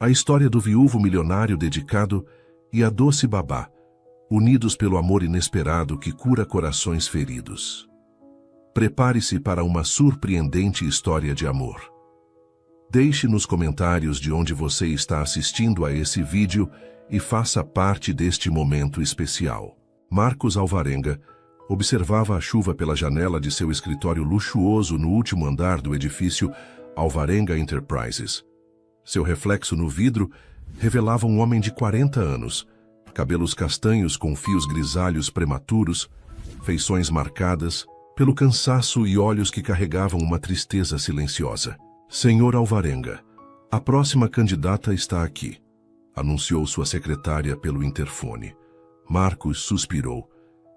A história do viúvo milionário dedicado e a doce babá, unidos pelo amor inesperado que cura corações feridos. Prepare-se para uma surpreendente história de amor. Deixe nos comentários de onde você está assistindo a esse vídeo e faça parte deste momento especial. Marcos Alvarenga observava a chuva pela janela de seu escritório luxuoso no último andar do edifício Alvarenga Enterprises. Seu reflexo no vidro revelava um homem de 40 anos, cabelos castanhos com fios grisalhos prematuros, feições marcadas pelo cansaço e olhos que carregavam uma tristeza silenciosa. Senhor Alvarenga, a próxima candidata está aqui, anunciou sua secretária pelo interfone. Marcos suspirou.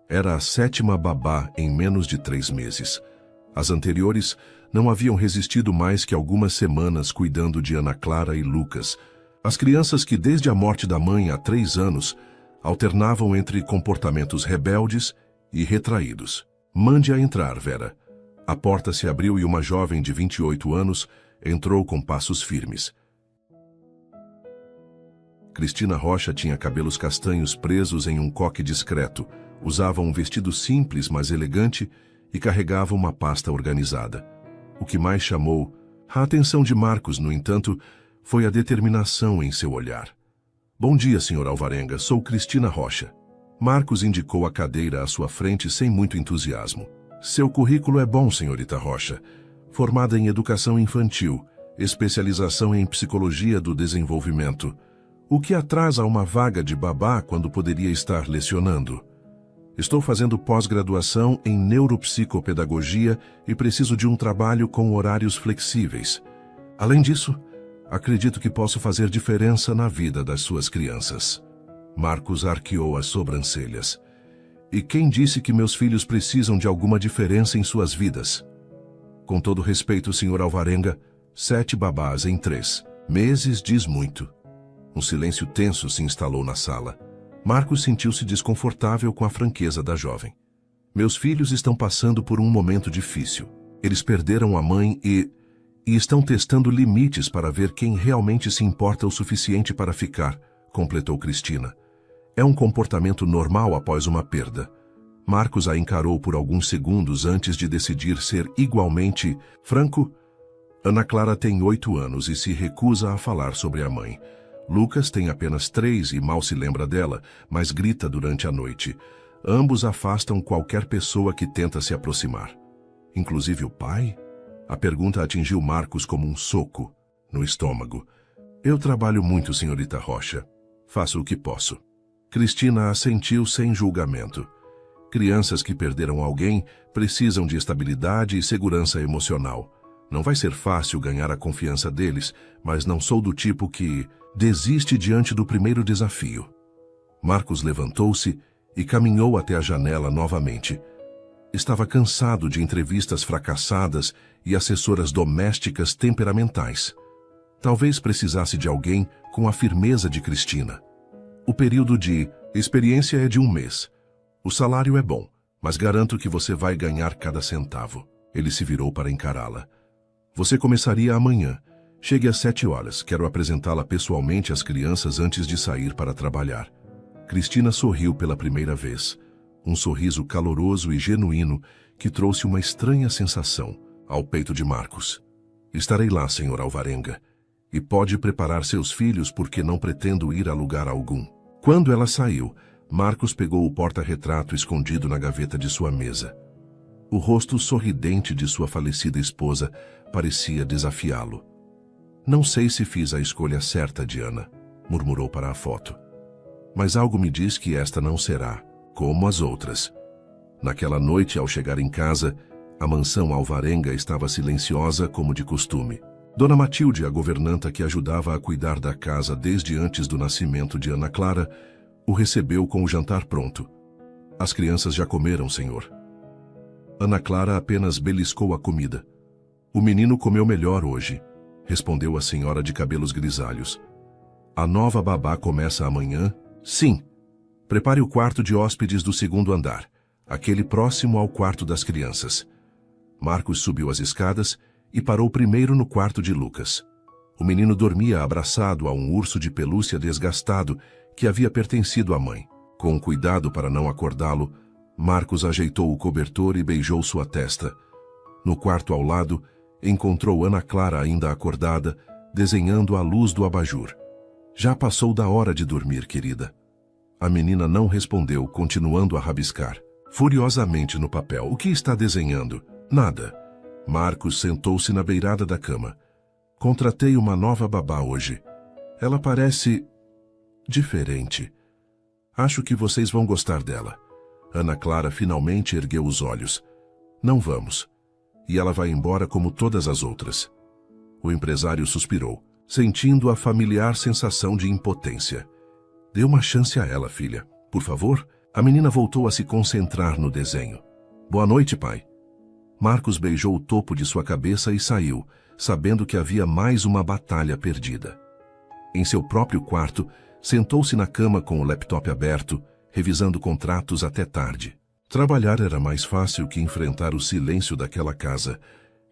Era a 7ª babá em menos de 3 meses. As anteriores não haviam resistido mais que algumas semanas cuidando de Ana Clara e Lucas, as crianças que desde a morte da mãe há 3 anos alternavam entre comportamentos rebeldes e retraídos. Mande-a entrar, Vera. A porta se abriu e uma jovem de 28 anos entrou com passos firmes. Cristina Rocha tinha cabelos castanhos presos em um coque discreto, usava um vestido simples, mas elegante, e carregava uma pasta organizada. O que mais chamou a atenção de Marcos, no entanto, foi a determinação em seu olhar. Bom dia, Sr. Alvarenga, sou Cristina Rocha. Marcos indicou a cadeira à sua frente sem muito entusiasmo. Seu currículo é bom, senhorita Rocha. Formada em educação infantil, especialização em psicologia do desenvolvimento. O que atrasa uma vaga de babá quando poderia estar lecionando? Estou fazendo pós-graduação em neuropsicopedagogia e preciso de um trabalho com horários flexíveis. Além disso, acredito que posso fazer diferença na vida das suas crianças. Marcos arqueou as sobrancelhas. E quem disse que meus filhos precisam de alguma diferença em suas vidas? Com todo respeito, Sr. Alvarenga, 7 babás em 3 meses diz muito. Um silêncio tenso se instalou na sala. Marcos sentiu-se desconfortável com a franqueza da jovem. Meus filhos estão passando por um momento difícil. Eles perderam a mãe e estão testando limites para ver quem realmente se importa o suficiente para ficar, completou Cristina. É um comportamento normal após uma perda. Marcos a encarou por alguns segundos antes de decidir ser igualmente franco. Ana Clara tem 8 anos e se recusa a falar sobre a mãe. Lucas tem apenas 3 e mal se lembra dela, mas grita durante a noite. Ambos afastam qualquer pessoa que tenta se aproximar. Inclusive o pai? A pergunta atingiu Marcos como um soco no estômago. Eu trabalho muito, senhorita Rocha. Faço o que posso. Cristina assentiu sem julgamento. Crianças que perderam alguém precisam de estabilidade e segurança emocional. Não vai ser fácil ganhar a confiança deles, mas não sou do tipo que desiste diante do primeiro desafio. Marcos levantou-se e caminhou até a janela novamente. Estava cansado de entrevistas fracassadas e assessoras domésticas temperamentais. Talvez precisasse de alguém com a firmeza de Cristina. O período de experiência é de 1 mês. O salário é bom, mas garanto que você vai ganhar cada centavo. Ele se virou para encará-la. Você começaria amanhã. Chegue às 7 horas. Quero apresentá-la pessoalmente às crianças antes de sair para trabalhar. Cristina sorriu pela primeira vez. Um sorriso caloroso e genuíno que trouxe uma estranha sensação ao peito de Marcos. Estarei lá, Sr. Alvarenga. E pode preparar seus filhos porque não pretendo ir a lugar algum. Quando ela saiu, Marcos pegou o porta-retrato escondido na gaveta de sua mesa. O rosto sorridente de sua falecida esposa parecia desafiá-lo. Não sei se fiz a escolha certa, Diana, murmurou para a foto. Mas algo me diz que esta não será, como as outras. Naquela noite, ao chegar em casa, a mansão Alvarenga estava silenciosa como de costume. Dona Matilde, a governanta que ajudava a cuidar da casa desde antes do nascimento de Ana Clara, o recebeu com o jantar pronto. As crianças já comeram, senhor. Ana Clara apenas beliscou a comida. O menino comeu melhor hoje, respondeu a senhora de cabelos grisalhos. A nova babá começa amanhã? Sim. Prepare o quarto de hóspedes do 2º andar, aquele próximo ao quarto das crianças. Marcos subiu as escadas e parou primeiro no quarto de Lucas. O menino dormia abraçado a um urso de pelúcia desgastado que havia pertencido à mãe. Com cuidado para não acordá-lo, Marcos ajeitou o cobertor e beijou sua testa. No quarto ao lado, encontrou Ana Clara ainda acordada, desenhando a luz do abajur. Já passou da hora de dormir, querida. A menina não respondeu, continuando a rabiscar furiosamente no papel. O que está desenhando? Nada. Marcos sentou-se na beirada da cama. Contratei uma nova babá hoje. Ela parece diferente. Acho que vocês vão gostar dela. Ana Clara finalmente ergueu os olhos. Não vamos. E ela vai embora como todas as outras. O empresário suspirou, sentindo a familiar sensação de impotência. Dê uma chance a ela, filha. Por favor. A menina voltou a se concentrar no desenho. Boa noite, pai. Marcos beijou o topo de sua cabeça e saiu, sabendo que havia mais uma batalha perdida. Em seu próprio quarto, sentou-se na cama com o laptop aberto, revisando contratos até tarde. Trabalhar era mais fácil que enfrentar o silêncio daquela casa,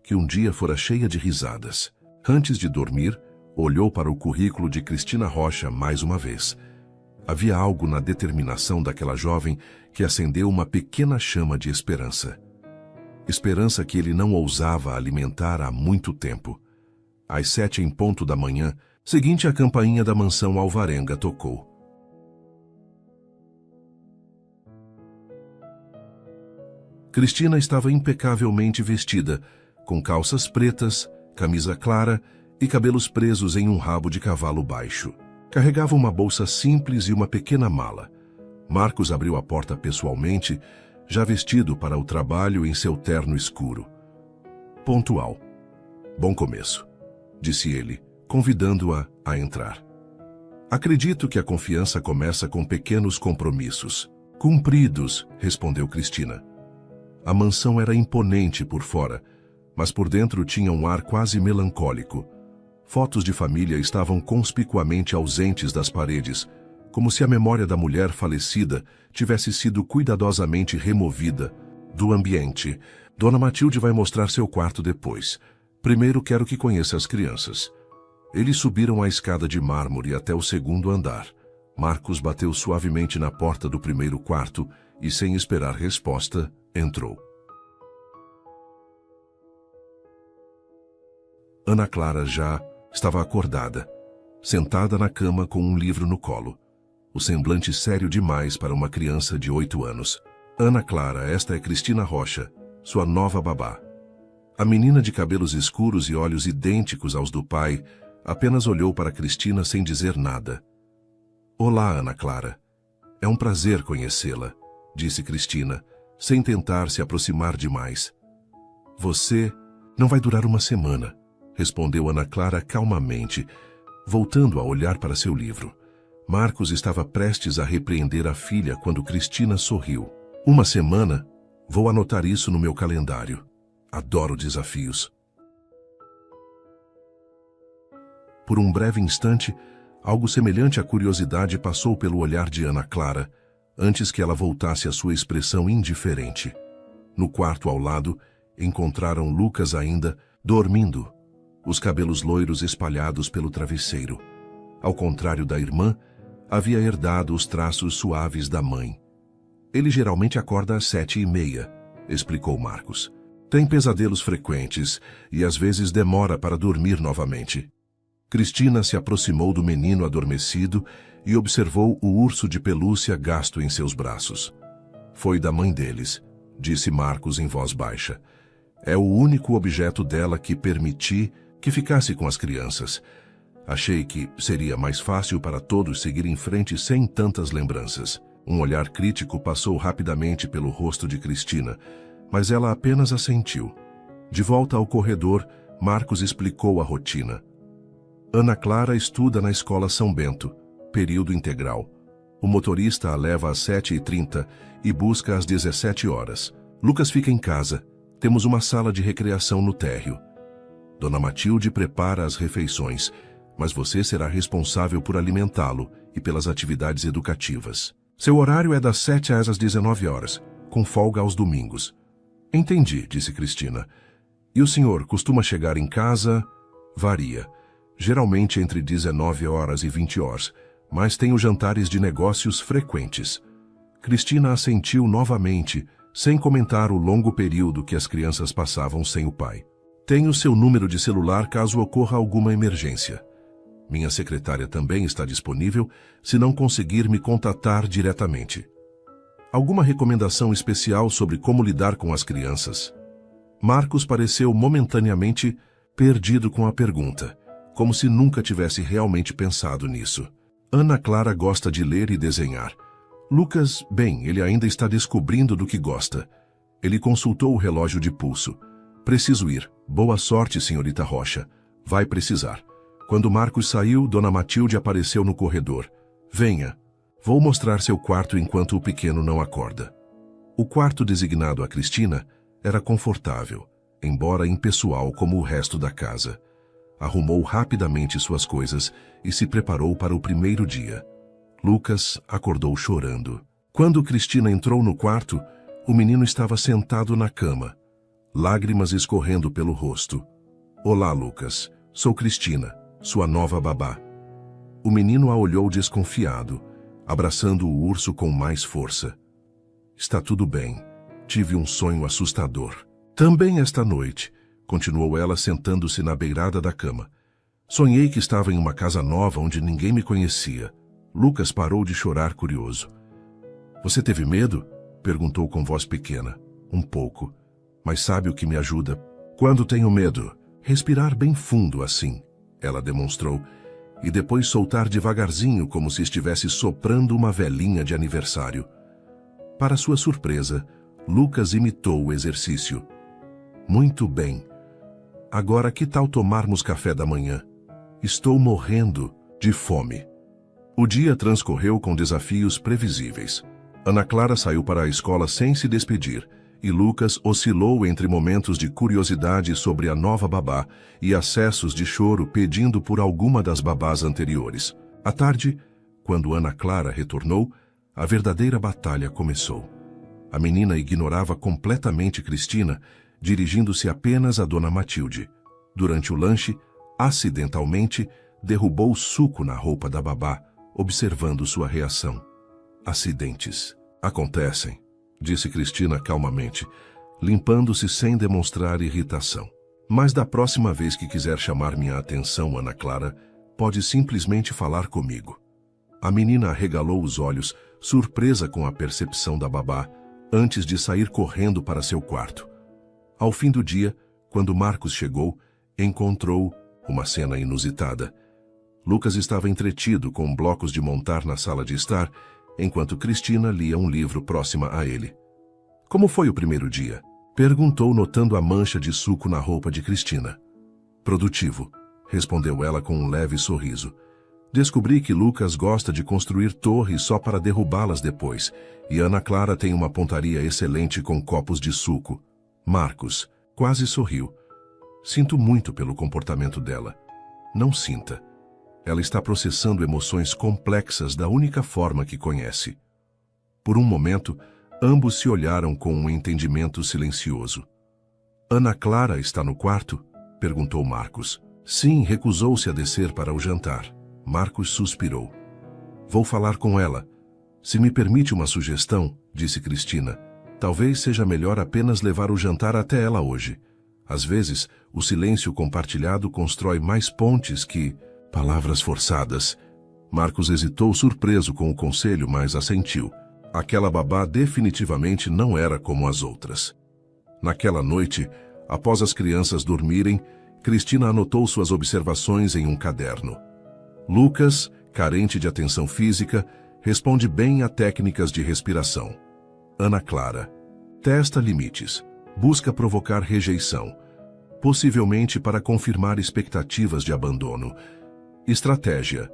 que um dia fora cheia de risadas. Antes de dormir, olhou para o currículo de Cristina Rocha mais uma vez. Havia algo na determinação daquela jovem que acendeu uma pequena chama de esperança. Esperança que ele não ousava alimentar há muito tempo. Às 7 em ponto da manhã, seguinte, a campainha da mansão Alvarenga tocou. Cristina estava impecavelmente vestida, com calças pretas, camisa clara e cabelos presos em um rabo de cavalo baixo. Carregava uma bolsa simples e uma pequena mala. Marcos abriu a porta pessoalmente, já vestido para o trabalho em seu terno escuro. Pontual. Bom começo, disse ele, convidando-a a entrar. Acredito que a confiança começa com pequenos compromissos. Cumpridos, respondeu Cristina. A mansão era imponente por fora, mas por dentro tinha um ar quase melancólico. Fotos de família estavam conspicuamente ausentes das paredes, como se a memória da mulher falecida tivesse sido cuidadosamente removida do ambiente. Dona Matilde vai mostrar seu quarto depois. Primeiro quero que conheça as crianças. Eles subiram a escada de mármore até o segundo andar. Marcos bateu suavemente na porta do primeiro quarto e, sem esperar resposta, entrou. Ana Clara já estava acordada, sentada na cama com um livro no colo. O semblante sério demais para uma criança de 8 anos. Ana Clara, esta é Cristina Rocha, sua nova babá. A menina de cabelos escuros e olhos idênticos aos do pai apenas olhou para Cristina sem dizer nada. Olá, Ana Clara. É um prazer conhecê-la, disse Cristina, sem tentar se aproximar demais. Você não vai durar uma semana, respondeu Ana Clara calmamente, voltando a olhar para seu livro. Marcos estava prestes a repreender a filha quando Cristina sorriu. Uma semana? Vou anotar isso no meu calendário. Adoro desafios. Por um breve instante, algo semelhante à curiosidade passou pelo olhar de Ana Clara, antes que ela voltasse à sua expressão indiferente. No quarto ao lado, encontraram Lucas ainda dormindo, os cabelos loiros espalhados pelo travesseiro. Ao contrário da irmã, havia herdado os traços suaves da mãe. Ele geralmente acorda às 7h30, explicou Marcos. Tem pesadelos frequentes e às vezes demora para dormir novamente. Cristina se aproximou do menino adormecido e observou o urso de pelúcia gasto em seus braços. Foi da mãe deles, disse Marcos em voz baixa. É o único objeto dela que permiti que ficasse com as crianças. Achei que seria mais fácil para todos seguir em frente sem tantas lembranças. Um olhar crítico passou rapidamente pelo rosto de Cristina, mas ela apenas assentiu. De volta ao corredor, Marcos explicou a rotina. Ana Clara estuda na Escola São Bento, período integral. O motorista a leva às 7h30 e busca às 17 horas. Lucas fica em casa. Temos uma sala de recreação no térreo. Dona Matilde prepara as refeições, mas você será responsável por alimentá-lo e pelas atividades educativas. Seu horário é das 7 às 19 horas, com folga aos domingos. Entendi, disse Cristina. E o senhor costuma chegar em casa? Varia. geralmente entre 19 horas e 20 horas, mas tenho jantares de negócios frequentes. Cristina assentiu novamente, sem comentar o longo período que as crianças passavam sem o pai. Tenho seu número de celular caso ocorra alguma emergência. Minha secretária também está disponível se não conseguir me contatar diretamente. Alguma recomendação especial sobre como lidar com as crianças? Marcos pareceu momentaneamente perdido com a pergunta, como se nunca tivesse realmente pensado nisso. Ana Clara gosta de ler e desenhar. Lucas, bem, ele ainda está descobrindo do que gosta. Ele consultou o relógio de pulso. Preciso ir. Boa sorte, senhorita Rocha. Vai precisar. Quando Marcos saiu, Dona Matilde apareceu no corredor. Venha. Vou mostrar seu quarto enquanto o pequeno não acorda. O quarto designado a Cristina era confortável, embora impessoal como o resto da casa. Arrumou rapidamente suas coisas e se preparou para o primeiro dia. Lucas acordou chorando. Quando Cristina entrou no quarto, o menino estava sentado na cama, lágrimas escorrendo pelo rosto. Olá, Lucas. Sou Cristina, sua nova babá. O menino a olhou desconfiado, abraçando o urso com mais força. Está tudo bem. Tive um sonho assustador. Também esta noite, continuou ela sentando-se na beirada da cama. Sonhei que estava em uma casa nova onde ninguém me conhecia. Lucas parou de chorar curioso. Você teve medo? Perguntou com voz pequena. Um pouco. Mas sabe o que me ajuda? Quando tenho medo, respirar bem fundo assim, ela demonstrou, e depois soltar devagarzinho como se estivesse soprando uma velinha de aniversário. Para sua surpresa, Lucas imitou o exercício. Muito bem. Agora que tal tomarmos café da manhã? Estou morrendo de fome. O dia transcorreu com desafios previsíveis. Ana Clara saiu para a escola sem se despedir, e Lucas oscilou entre momentos de curiosidade sobre a nova babá e acessos de choro pedindo por alguma das babás anteriores. À tarde, quando Ana Clara retornou, a verdadeira batalha começou. A menina ignorava completamente Cristina, dirigindo-se apenas a Dona Matilde. Durante o lanche, acidentalmente, derrubou suco na roupa da babá, observando sua reação. Acidentes acontecem, disse Cristina calmamente, limpando-se sem demonstrar irritação. Mas da próxima vez que quiser chamar minha atenção, Ana Clara, pode simplesmente falar comigo. A menina arregalou os olhos, surpresa com a percepção da babá, antes de sair correndo para seu quarto. Ao fim do dia, quando Marcos chegou, encontrou uma cena inusitada. Lucas estava entretido com blocos de montar na sala de estar, enquanto Cristina lia um livro próxima a ele. Como foi o primeiro dia? Perguntou, notando a mancha de suco na roupa de Cristina. Produtivo, respondeu ela com um leve sorriso. Descobri que Lucas gosta de construir torres só para derrubá-las depois, e Ana Clara tem uma pontaria excelente com copos de suco. Marcos quase sorriu. Sinto muito pelo comportamento dela. Não sinta. Ela está processando emoções complexas da única forma que conhece. Por um momento, ambos se olharam com um entendimento silencioso. Ana Clara está no quarto? Perguntou Marcos. Sim, recusou-se a descer para o jantar. Marcos suspirou. Vou falar com ela. Se me permite uma sugestão, disse Cristina, talvez seja melhor apenas levar o jantar até ela hoje. Às vezes, o silêncio compartilhado constrói mais pontes que palavras forçadas. Marcos hesitou, surpreso com o conselho, mas assentiu. Aquela babá definitivamente não era como as outras. Naquela noite, após as crianças dormirem, Cristina anotou suas observações em um caderno. Lucas, carente de atenção física, responde bem a técnicas de respiração. Ana Clara, testa limites, busca provocar rejeição, possivelmente para confirmar expectativas de abandono. Estratégia,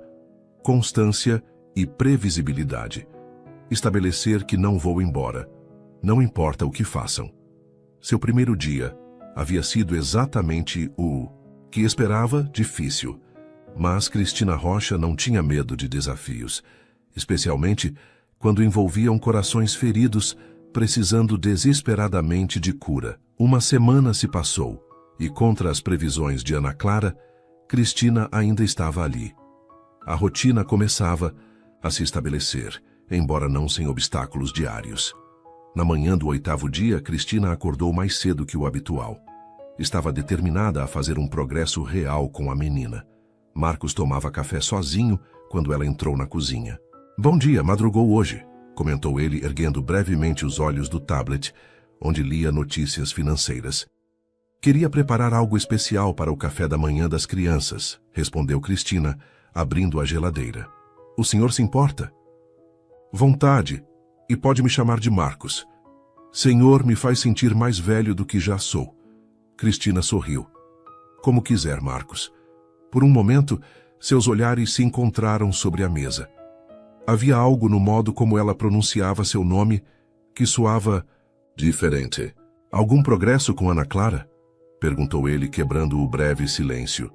constância e previsibilidade. Estabelecer que não vou embora, não importa o que façam. Seu primeiro dia havia sido exatamente o que esperava, difícil. Mas Cristina Rocha não tinha medo de desafios, especialmente quando envolviam corações feridos, precisando desesperadamente de cura. Uma semana se passou, e contra as previsões de Ana Clara, Cristina ainda estava ali. A rotina começava a se estabelecer, embora não sem obstáculos diários. Na manhã do 8º dia, Cristina acordou mais cedo que o habitual. Estava determinada a fazer um progresso real com a menina. Marcos tomava café sozinho quando ela entrou na cozinha. "Bom dia, madrugou hoje", comentou ele, erguendo brevemente os olhos do tablet, onde lia notícias financeiras. "Queria preparar algo especial para o café da manhã das crianças", respondeu Cristina, abrindo a geladeira. "O senhor se importa?" "Vontade, e pode me chamar de Marcos. Senhor me faz sentir mais velho do que já sou." Cristina sorriu. "Como quiser, Marcos." Por um momento, seus olhares se encontraram sobre a mesa. Havia algo no modo como ela pronunciava seu nome que soava diferente. "Algum progresso com Ana Clara?" perguntou ele, quebrando o breve silêncio.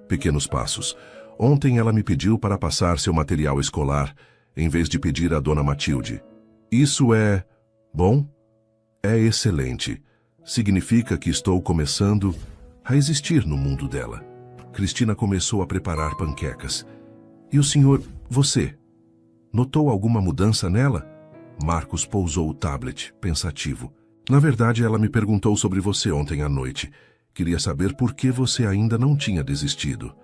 "Pequenos passos. Ontem ela me pediu para passar seu material escolar, em vez de pedir a Dona Matilde. Isso é bom? É excelente. Significa que estou começando a existir no mundo dela." Cristina começou a preparar panquecas. "E o senhor, você, notou alguma mudança nela?" Marcos pousou o tablet, pensativo. "Na verdade, ela me perguntou sobre você ontem à noite. Queria saber por que você ainda não tinha desistido."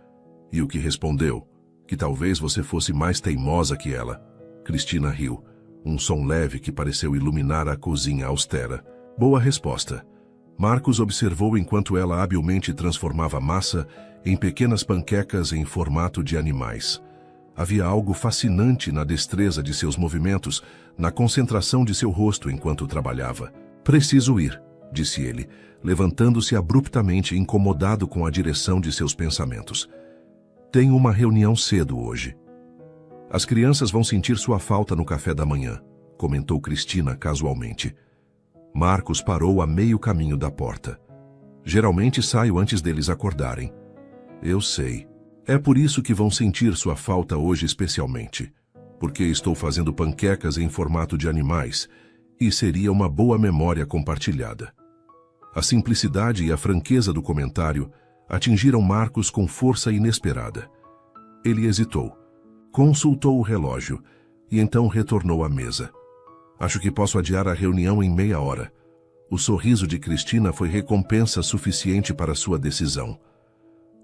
"E o que respondeu? Que talvez você fosse mais teimosa que ela." Cristina riu, um som leve que pareceu iluminar a cozinha austera. "Boa resposta." Marcos observou enquanto ela habilmente transformava massa em pequenas panquecas em formato de animais. Havia algo fascinante na destreza de seus movimentos, na concentração de seu rosto enquanto trabalhava. "Preciso ir", disse ele, levantando-se abruptamente, incomodado com a direção de seus pensamentos. "Tenho uma reunião cedo hoje." "As crianças vão sentir sua falta no café da manhã", comentou Cristina casualmente. Marcos parou a meio caminho da porta. "Geralmente saio antes deles acordarem." "Eu sei. É por isso que vão sentir sua falta hoje especialmente. Porque estou fazendo panquecas em formato de animais, e seria uma boa memória compartilhada." A simplicidade e a franqueza do comentário atingiram Marcos com força inesperada. Ele hesitou, consultou o relógio e então retornou à mesa. "Acho que posso adiar a reunião em meia hora." O sorriso de Cristina foi recompensa suficiente para sua decisão.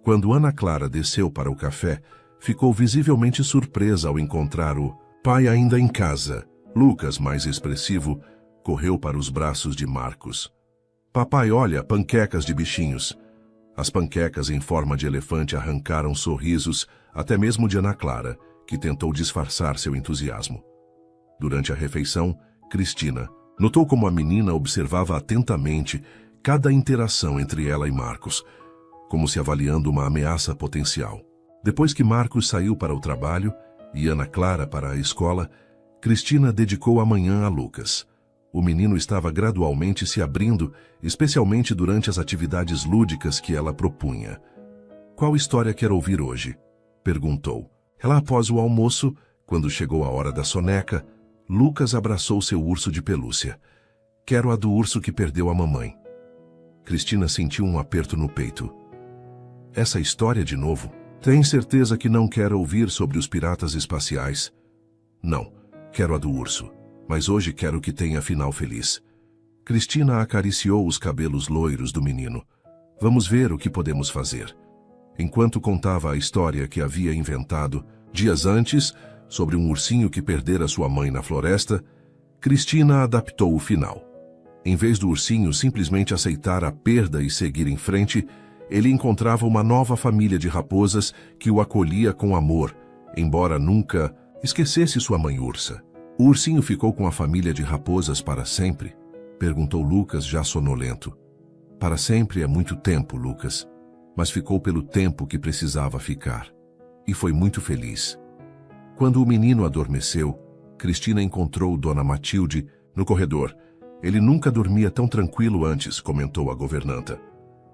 Quando Ana Clara desceu para o café, ficou visivelmente surpresa ao encontrar o pai ainda em casa. Lucas, mais expressivo, correu para os braços de Marcos. "Papai, olha, panquecas de bichinhos." As panquecas em forma de elefante arrancaram sorrisos, até mesmo de Ana Clara, que tentou disfarçar seu entusiasmo. Durante a refeição, Cristina notou como a menina observava atentamente cada interação entre ela e Marcos, como se avaliando uma ameaça potencial. Depois que Marcos saiu para o trabalho e Ana Clara para a escola, Cristina dedicou a manhã a Lucas. O menino estava gradualmente se abrindo, especialmente durante as atividades lúdicas que ela propunha. "Qual história quer ouvir hoje?" perguntou. Ela, após o almoço, quando chegou a hora da soneca, Lucas abraçou seu urso de pelúcia. "Quero a do urso que perdeu a mamãe." Cristina sentiu um aperto no peito. "Essa história de novo? Tem certeza que não quer ouvir sobre os piratas espaciais?" "Não, quero a do urso. Mas hoje quero que tenha final feliz." Cristina acariciou os cabelos loiros do menino. "Vamos ver o que podemos fazer." Enquanto contava a história que havia inventado, dias antes, sobre um ursinho que perdera sua mãe na floresta, Cristina adaptou o final. Em vez do ursinho simplesmente aceitar a perda e seguir em frente, ele encontrava uma nova família de raposas que o acolhia com amor, embora nunca esquecesse sua mãe ursa. "O ursinho ficou com a família de raposas para sempre?" perguntou Lucas, já sonolento. "Para sempre é muito tempo, Lucas, mas ficou pelo tempo que precisava ficar. E foi muito feliz." Quando o menino adormeceu, Cristina encontrou Dona Matilde no corredor. "Ele nunca dormia tão tranquilo antes", comentou a governanta.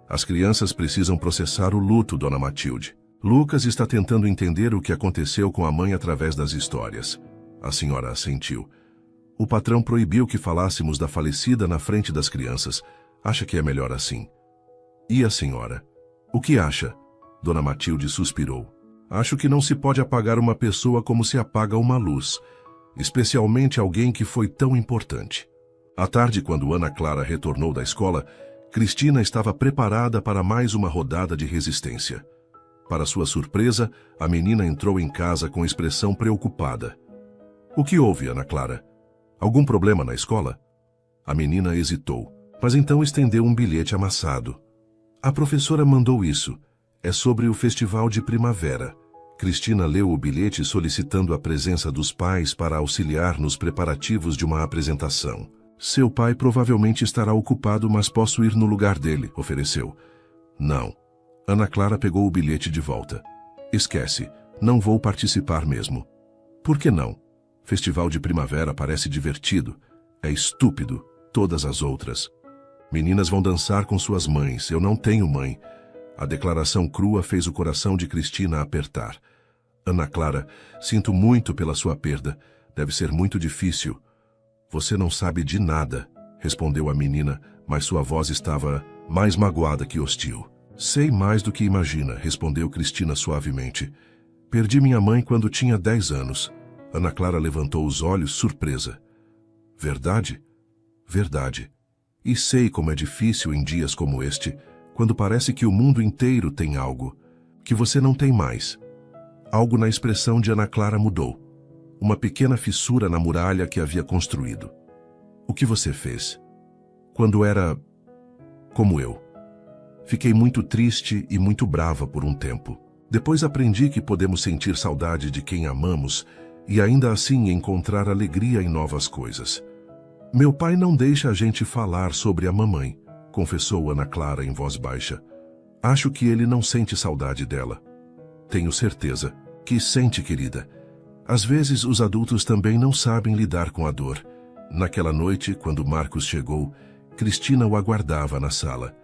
"As crianças precisam processar o luto, Dona Matilde. Lucas está tentando entender o que aconteceu com a mãe através das histórias." A senhora assentiu. "O patrão proibiu que falássemos da falecida na frente das crianças. Acha que é melhor assim?" "E a senhora? O que acha?" Dona Matilde suspirou. Acho que não se pode apagar uma pessoa como se apaga uma luz, especialmente alguém que foi tão importante. À tarde, quando Ana Clara retornou da escola, Cristina estava preparada para mais uma rodada de resistência. Para sua surpresa, a menina entrou em casa com expressão preocupada. O que houve, Ana Clara? Algum problema na escola? A menina hesitou, mas então estendeu um bilhete amassado. A professora mandou isso. É sobre o festival de primavera. Cristina leu o bilhete solicitando a presença dos pais para auxiliar nos preparativos de uma apresentação. Seu pai provavelmente estará ocupado, mas posso ir no lugar dele, ofereceu. Não. Ana Clara pegou o bilhete de volta. Esquece, não vou participar mesmo. Por que não? Festival de primavera parece divertido. É estúpido, todas as outras. Meninas vão dançar com suas mães, eu não tenho mãe. A declaração crua fez o coração de Cristina apertar. Ana Clara, sinto muito pela sua perda. Deve ser muito difícil. Você não sabe de nada, respondeu a menina, mas sua voz estava mais magoada que hostil. Sei mais do que imagina, respondeu Cristina suavemente. Perdi minha mãe quando tinha 10 anos. Ana Clara levantou os olhos, surpresa. Verdade? Verdade. E sei como é difícil em dias como este, quando parece que o mundo inteiro tem algo, que você não tem mais. Algo na expressão de Ana Clara mudou. Uma pequena fissura na muralha que havia construído. O que você fez? Quando era como eu. Fiquei muito triste e muito brava por um tempo. Depois aprendi que podemos sentir saudade de quem amamos e ainda assim encontrar alegria em novas coisas. Meu pai não deixa a gente falar sobre a mamãe, confessou Ana Clara em voz baixa. Acho que ele não sente saudade dela. Tenho certeza que sente, querida. Às vezes os adultos também não sabem lidar com a dor. Naquela noite, quando Marcos chegou, Cristina o aguardava na sala.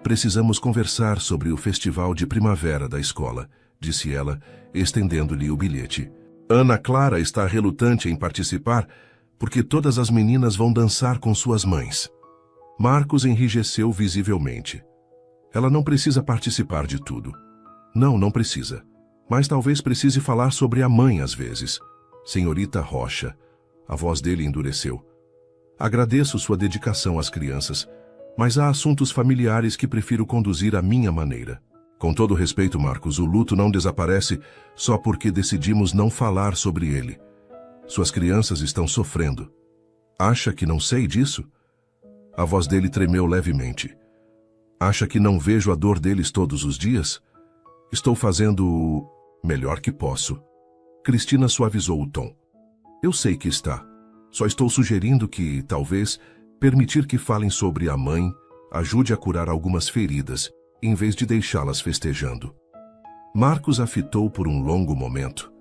Precisamos conversar sobre o festival de primavera da escola, disse ela, estendendo-lhe o bilhete. Ana Clara está relutante em participar porque todas as meninas vão dançar com suas mães. Marcos enrijeceu visivelmente. Ela não precisa participar de tudo. Não precisa. Mas talvez precise falar sobre a mãe às vezes. Senhorita Rocha. A voz dele endureceu. Agradeço sua dedicação às crianças, mas há assuntos familiares que prefiro conduzir à minha maneira. Com todo respeito, Marcos, o luto não desaparece só porque decidimos não falar sobre ele. Suas crianças estão sofrendo. Acha que não sei disso? A voz dele tremeu levemente. Acha que não vejo a dor deles todos os dias? Estou fazendo o melhor que posso. Cristina suavizou o tom. Eu sei que está. Só estou sugerindo que, talvez, permitir que falem sobre a mãe ajude a curar algumas feridas, em vez de deixá-las festejando. Marcos a fitou por um longo momento,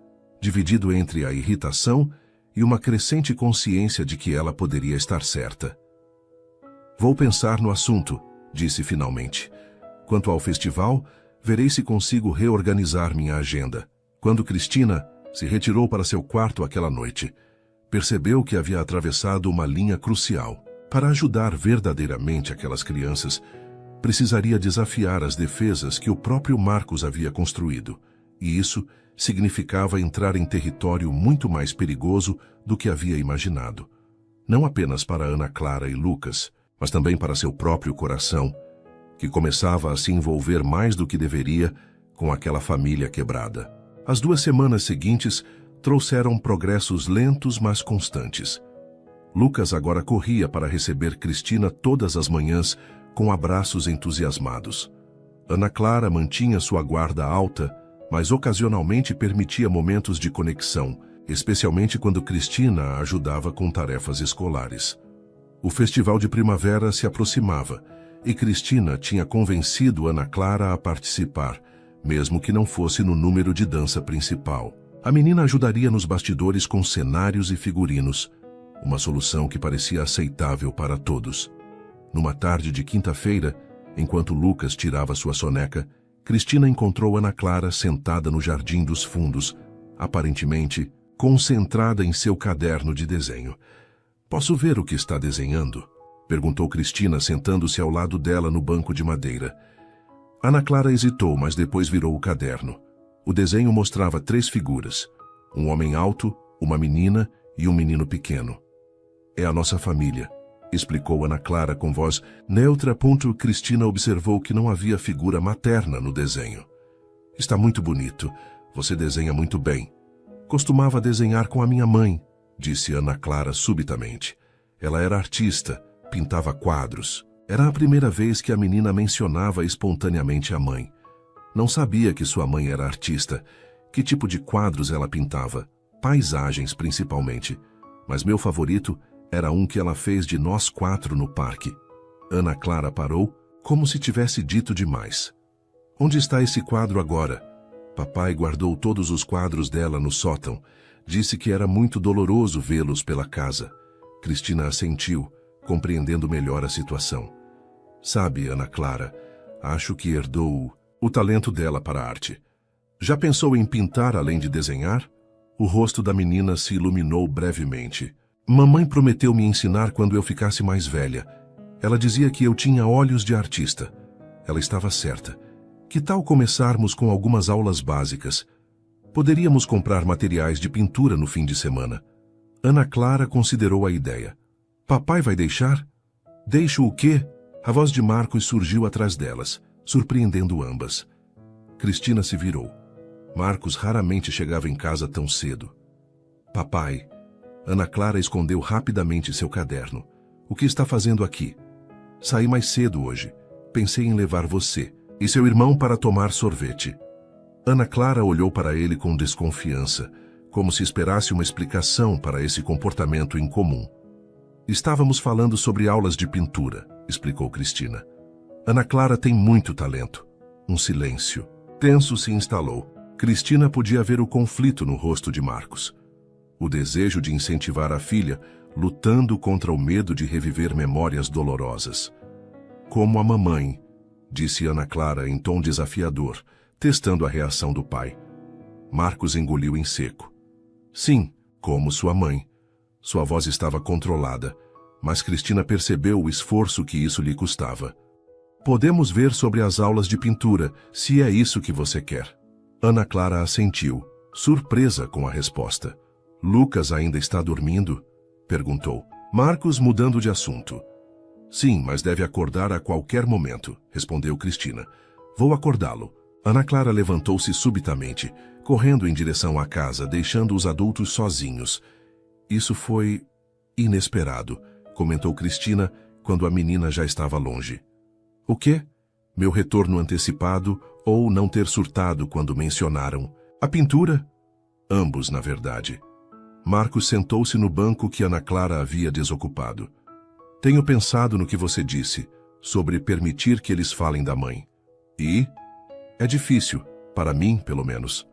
dividido entre a irritação e uma crescente consciência de que ela poderia estar certa. Vou pensar no assunto, disse finalmente. Quanto ao festival, verei se consigo reorganizar minha agenda. Quando Cristina se retirou para seu quarto aquela noite, percebeu que havia atravessado uma linha crucial. Para ajudar verdadeiramente aquelas crianças, precisaria desafiar as defesas que o próprio Marcos havia construído, e isso significava entrar em território muito mais perigoso do que havia imaginado. Não apenas para Ana Clara e Lucas, mas também para seu próprio coração, que começava a se envolver mais do que deveria com aquela família quebrada. As 2 semanas seguintes trouxeram progressos lentos, mas constantes. Lucas agora corria para receber Cristina todas as manhãs com abraços entusiasmados. Ana Clara mantinha sua guarda alta, mas ocasionalmente permitia momentos de conexão, especialmente quando Cristina a ajudava com tarefas escolares. O festival de primavera se aproximava, e Cristina tinha convencido Ana Clara a participar, mesmo que não fosse no número de dança principal. A menina ajudaria nos bastidores com cenários e figurinos, uma solução que parecia aceitável para todos. Numa tarde de quinta-feira, enquanto Lucas tirava sua soneca, Cristina encontrou Ana Clara sentada no jardim dos fundos, aparentemente concentrada em seu caderno de desenho. Posso ver o que está desenhando? Perguntou Cristina, sentando-se ao lado dela no banco de madeira. Ana Clara hesitou, mas depois virou o caderno. O desenho mostrava 3 figuras: um homem alto, uma menina e um menino pequeno. É a nossa família, explicou Ana Clara com voz neutra. Cristina observou que não havia figura materna no desenho. Está muito bonito. Você desenha muito bem. Costumava desenhar com a minha mãe, disse Ana Clara subitamente. Ela era artista, pintava quadros. Era a primeira vez que a menina mencionava espontaneamente a mãe. Não sabia que sua mãe era artista. Que tipo de quadros ela pintava? Paisagens, principalmente. Mas meu favorito era um que ela fez de nós 4 no parque. Ana Clara parou, como se tivesse dito demais. Onde está esse quadro agora? Papai guardou todos os quadros dela no sótão. Disse que era muito doloroso vê-los pela casa. Cristina assentiu, compreendendo melhor a situação. Sabe, Ana Clara, acho que herdou o talento dela para a arte. Já pensou em pintar além de desenhar? O rosto da menina se iluminou brevemente. Mamãe prometeu me ensinar quando eu ficasse mais velha. Ela dizia que eu tinha olhos de artista. Ela estava certa. Que tal começarmos com algumas aulas básicas? Poderíamos comprar materiais de pintura no fim de semana. Ana Clara considerou a ideia. Papai vai deixar? Deixo o quê? A voz de Marcos surgiu atrás delas, surpreendendo ambas. Cristina se virou. Marcos raramente chegava em casa tão cedo. Papai. Ana Clara escondeu rapidamente seu caderno. O que está fazendo aqui? Saí mais cedo hoje. Pensei em levar você e seu irmão para tomar sorvete. Ana Clara olhou para ele com desconfiança, como se esperasse uma explicação para esse comportamento incomum. Estávamos falando sobre aulas de pintura, explicou Cristina. Ana Clara tem muito talento. Um silêncio tenso se instalou. Cristina podia ver o conflito no rosto de Marcos. O desejo de incentivar a filha, lutando contra o medo de reviver memórias dolorosas. Como a mamãe, disse Ana Clara em tom desafiador, testando a reação do pai. Marcos engoliu em seco. Sim, como sua mãe. Sua voz estava controlada, mas Cristina percebeu o esforço que isso lhe custava. Podemos ver sobre as aulas de pintura, se é isso que você quer. Ana Clara assentiu, surpresa com a resposta. Lucas ainda está dormindo? Perguntou. Marcos mudando de assunto. Sim, mas deve acordar a qualquer momento, respondeu Cristina. Vou acordá-lo. Ana Clara levantou-se subitamente, correndo em direção à casa, deixando os adultos sozinhos. Isso foi inesperado, comentou Cristina quando a menina já estava longe. O quê? Meu retorno antecipado ou não ter surtado quando mencionaram a pintura? Ambos, na verdade. Marcos sentou-se no banco que Ana Clara havia desocupado. Tenho pensado no que você disse, sobre permitir que eles falem da mãe. E? É difícil, para mim, pelo menos.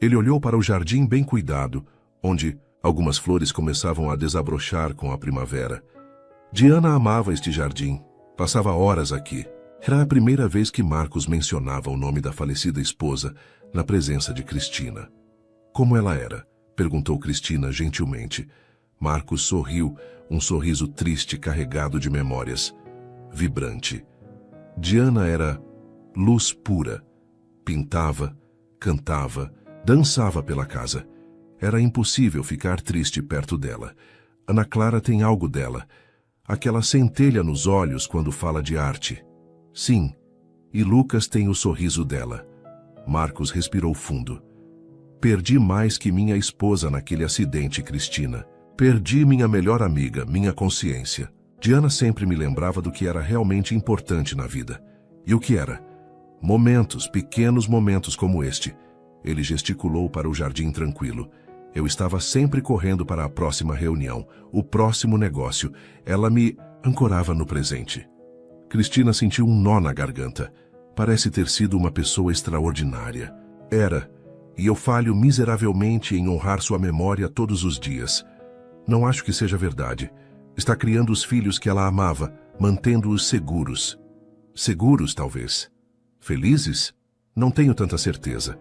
Ele olhou para o jardim bem cuidado, onde algumas flores começavam a desabrochar com a primavera. Diana amava este jardim, passava horas aqui. Era a primeira vez que Marcos mencionava o nome da falecida esposa na presença de Cristina. Como ela era? Perguntou Cristina gentilmente. Marcos sorriu, um sorriso triste carregado de memórias. Vibrante. Diana era luz pura. Pintava, cantava, dançava pela casa. Era impossível ficar triste perto dela. Ana Clara tem algo dela. Aquela centelha nos olhos quando fala de arte. Sim, e Lucas tem o sorriso dela. Marcos respirou fundo. Perdi mais que minha esposa naquele acidente, Cristina. Perdi minha melhor amiga, minha consciência. Diana sempre me lembrava do que era realmente importante na vida. E o que era? Momentos, pequenos momentos como este. Ele gesticulou para o jardim tranquilo. Eu estava sempre correndo para a próxima reunião, o próximo negócio. Ela me ancorava no presente. Cristina sentiu um nó na garganta. Parece ter sido uma pessoa extraordinária. Era, e eu falho miseravelmente em honrar sua memória todos os dias. Não acho que seja verdade. Está criando os filhos que ela amava, mantendo-os seguros. Seguros, talvez. Felizes? Não tenho tanta certeza.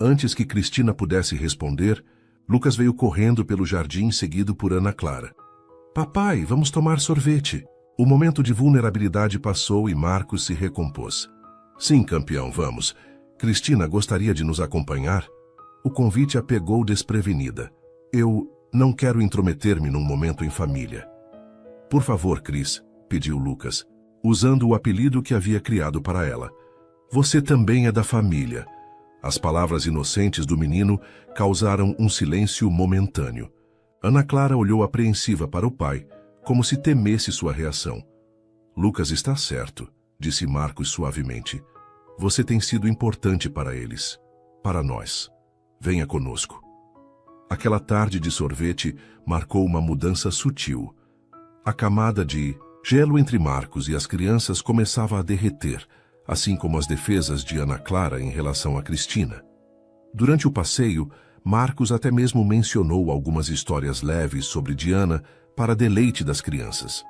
Antes que Cristina pudesse responder, Lucas veio correndo pelo jardim seguido por Ana Clara. Papai, vamos tomar sorvete. O momento de vulnerabilidade passou e Marcos se recompôs. Sim, campeão, vamos. Cristina gostaria de nos acompanhar? O convite a pegou desprevenida. Eu não quero intrometer-me num momento em família. Por favor, Cris, pediu Lucas, usando o apelido que havia criado para ela. Você também é da família. As palavras inocentes do menino causaram um silêncio momentâneo. Ana Clara olhou apreensiva para o pai, como se temesse sua reação. Lucas está certo, disse Marcos suavemente. Você tem sido importante para eles, para nós. Venha conosco. Aquela tarde de sorvete marcou uma mudança sutil. A camada de gelo entre Marcos e as crianças começava a derreter, assim como as defesas de Ana Clara em relação a Cristina. Durante o passeio, Marcos até mesmo mencionou algumas histórias leves sobre Diana para deleite das crianças.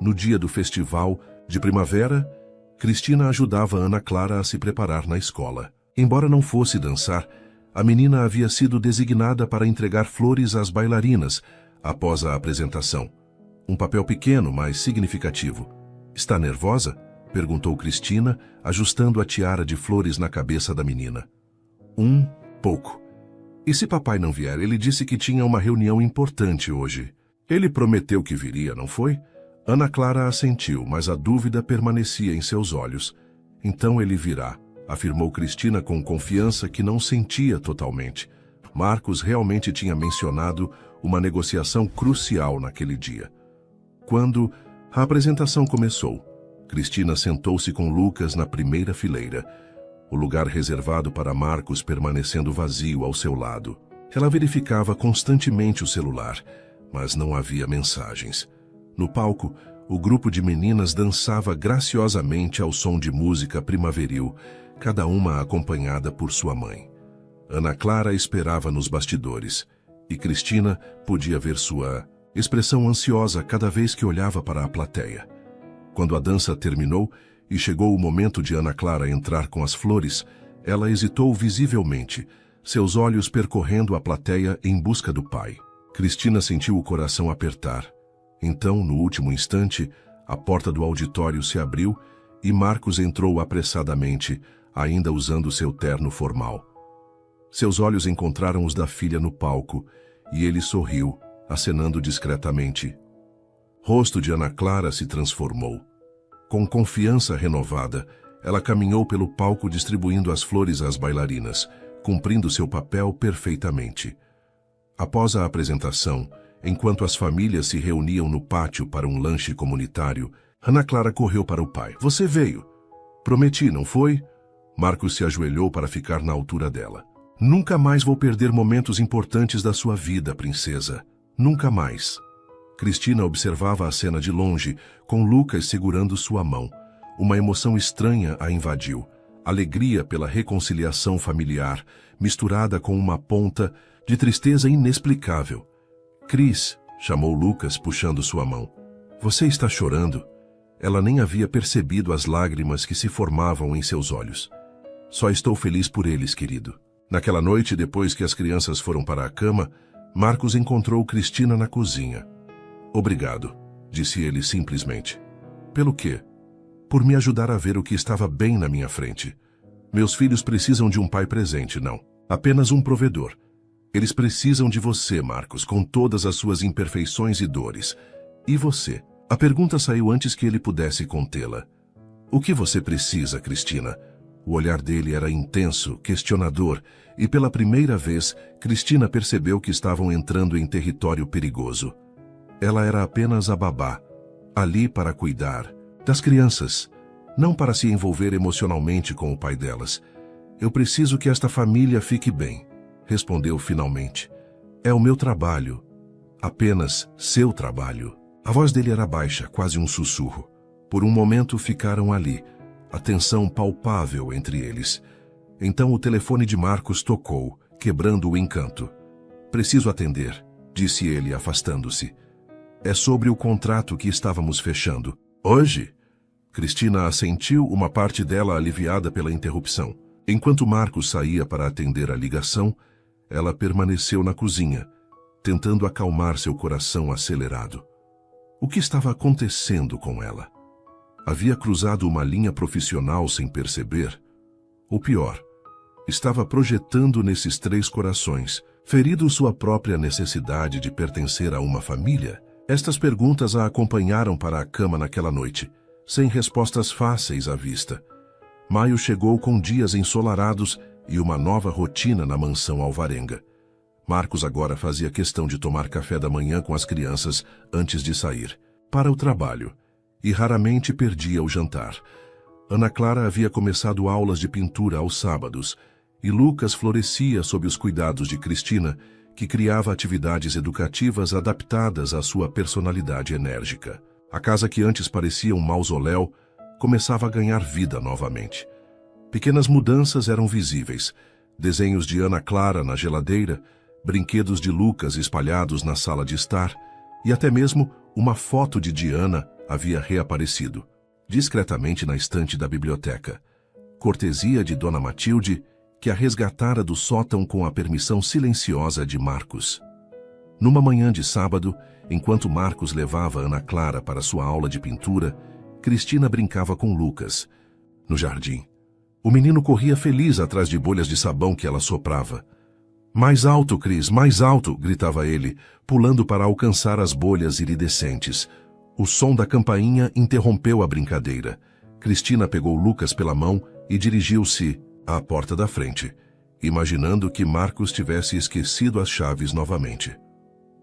No dia do festival de primavera, Cristina ajudava Ana Clara a se preparar na escola. Embora não fosse dançar, a menina havia sido designada para entregar flores às bailarinas após a apresentação. Um papel pequeno, mas significativo. Está nervosa? Perguntou Cristina, ajustando a tiara de flores na cabeça da menina. Pouco. E se papai não vier? Ele disse que tinha uma reunião importante hoje. Ele prometeu que viria, não foi? Ana Clara assentiu, mas a dúvida permanecia em seus olhos. Então ele virá, afirmou Cristina com confiança que não sentia totalmente. Marcos realmente tinha mencionado uma negociação crucial naquele dia. Quando a apresentação começou, Cristina sentou-se com Lucas na primeira fileira, o lugar reservado para Marcos permanecendo vazio ao seu lado. Ela verificava constantemente o celular, mas não havia mensagens. No palco, o grupo de meninas dançava graciosamente ao som de música primaveril, cada uma acompanhada por sua mãe. Ana Clara esperava nos bastidores, e Cristina podia ver sua expressão ansiosa cada vez que olhava para a plateia. Quando a dança terminou e chegou o momento de Ana Clara entrar com as flores, ela hesitou visivelmente, seus olhos percorrendo a plateia em busca do pai. Cristina sentiu o coração apertar. Então, no último instante, a porta do auditório se abriu e Marcos entrou apressadamente, ainda usando seu terno formal. Seus olhos encontraram os da filha no palco e ele sorriu, acenando discretamente. O rosto de Ana Clara se transformou. Com confiança renovada, ela caminhou pelo palco distribuindo as flores às bailarinas, cumprindo seu papel perfeitamente. Após a apresentação, enquanto as famílias se reuniam no pátio para um lanche comunitário, Ana Clara correu para o pai. Você veio. Prometi, não foi? Marcos se ajoelhou para ficar na altura dela. Nunca mais vou perder momentos importantes da sua vida, princesa. Nunca mais. Cristina observava a cena de longe, com Lucas segurando sua mão. Uma emoção estranha a invadiu. Alegria pela reconciliação familiar, misturada com uma ponta de tristeza inexplicável. Cris, chamou Lucas, puxando sua mão. Você está chorando? Ela nem havia percebido as lágrimas que se formavam em seus olhos. Só estou feliz por eles, querido. Naquela noite, depois que as crianças foram para a cama, Marcos encontrou Cristina na cozinha. Obrigado, disse ele simplesmente. Pelo quê? Por me ajudar a ver o que estava bem na minha frente. Meus filhos precisam de um pai presente, não. Apenas um provedor. Eles precisam de você, Marcos, com todas as suas imperfeições e dores. E você? A pergunta saiu antes que ele pudesse contê-la. O que você precisa, Cristina? O olhar dele era intenso, questionador, e pela primeira vez, Cristina percebeu que estavam entrando em território perigoso. Ela era apenas a babá, ali para cuidar das crianças, não para se envolver emocionalmente com o pai delas. Eu preciso que esta família fique bem, respondeu finalmente. É o meu trabalho, apenas seu trabalho. A voz dele era baixa, quase um sussurro. Por um momento ficaram ali, a tensão palpável entre eles. Então o telefone de Marcos tocou, quebrando o encanto. Preciso atender, disse ele, afastando-se. É sobre o contrato que estávamos fechando. Hoje? Cristina assentiu, uma parte dela aliviada pela interrupção. Enquanto Marcos saía para atender a ligação, ela permaneceu na cozinha, tentando acalmar seu coração acelerado. O que estava acontecendo com ela? Havia cruzado uma linha profissional sem perceber? Ou pior, estava projetando nesses 3 corações, ferido sua própria necessidade de pertencer a uma família? Estas perguntas a acompanharam para a cama naquela noite, sem respostas fáceis à vista. Maio chegou com dias ensolarados e uma nova rotina na mansão alvarenga. Marcos agora fazia questão de tomar café da manhã com as crianças antes de sair para o trabalho, e raramente perdia o jantar. Ana Clara havia começado aulas de pintura aos sábados, e Lucas florescia sob os cuidados de Cristina, que criava atividades educativas adaptadas à sua personalidade enérgica. A casa que antes parecia um mausoléu começava a ganhar vida novamente. Pequenas mudanças eram visíveis: desenhos de Ana Clara na geladeira, brinquedos de Lucas espalhados na sala de estar, e até mesmo uma foto de Diana havia reaparecido, discretamente na estante da biblioteca. Cortesia de Dona Matilde, que a resgatara do sótão com a permissão silenciosa de Marcos. Numa manhã de sábado, enquanto Marcos levava Ana Clara para sua aula de pintura, Cristina brincava com Lucas, no jardim. O menino corria feliz atrás de bolhas de sabão que ela soprava. "Mais alto, Cris, mais alto!" gritava ele, pulando para alcançar as bolhas iridescentes. O som da campainha interrompeu a brincadeira. Cristina pegou Lucas pela mão e dirigiu-se à porta da frente, imaginando que Marcos tivesse esquecido as chaves novamente.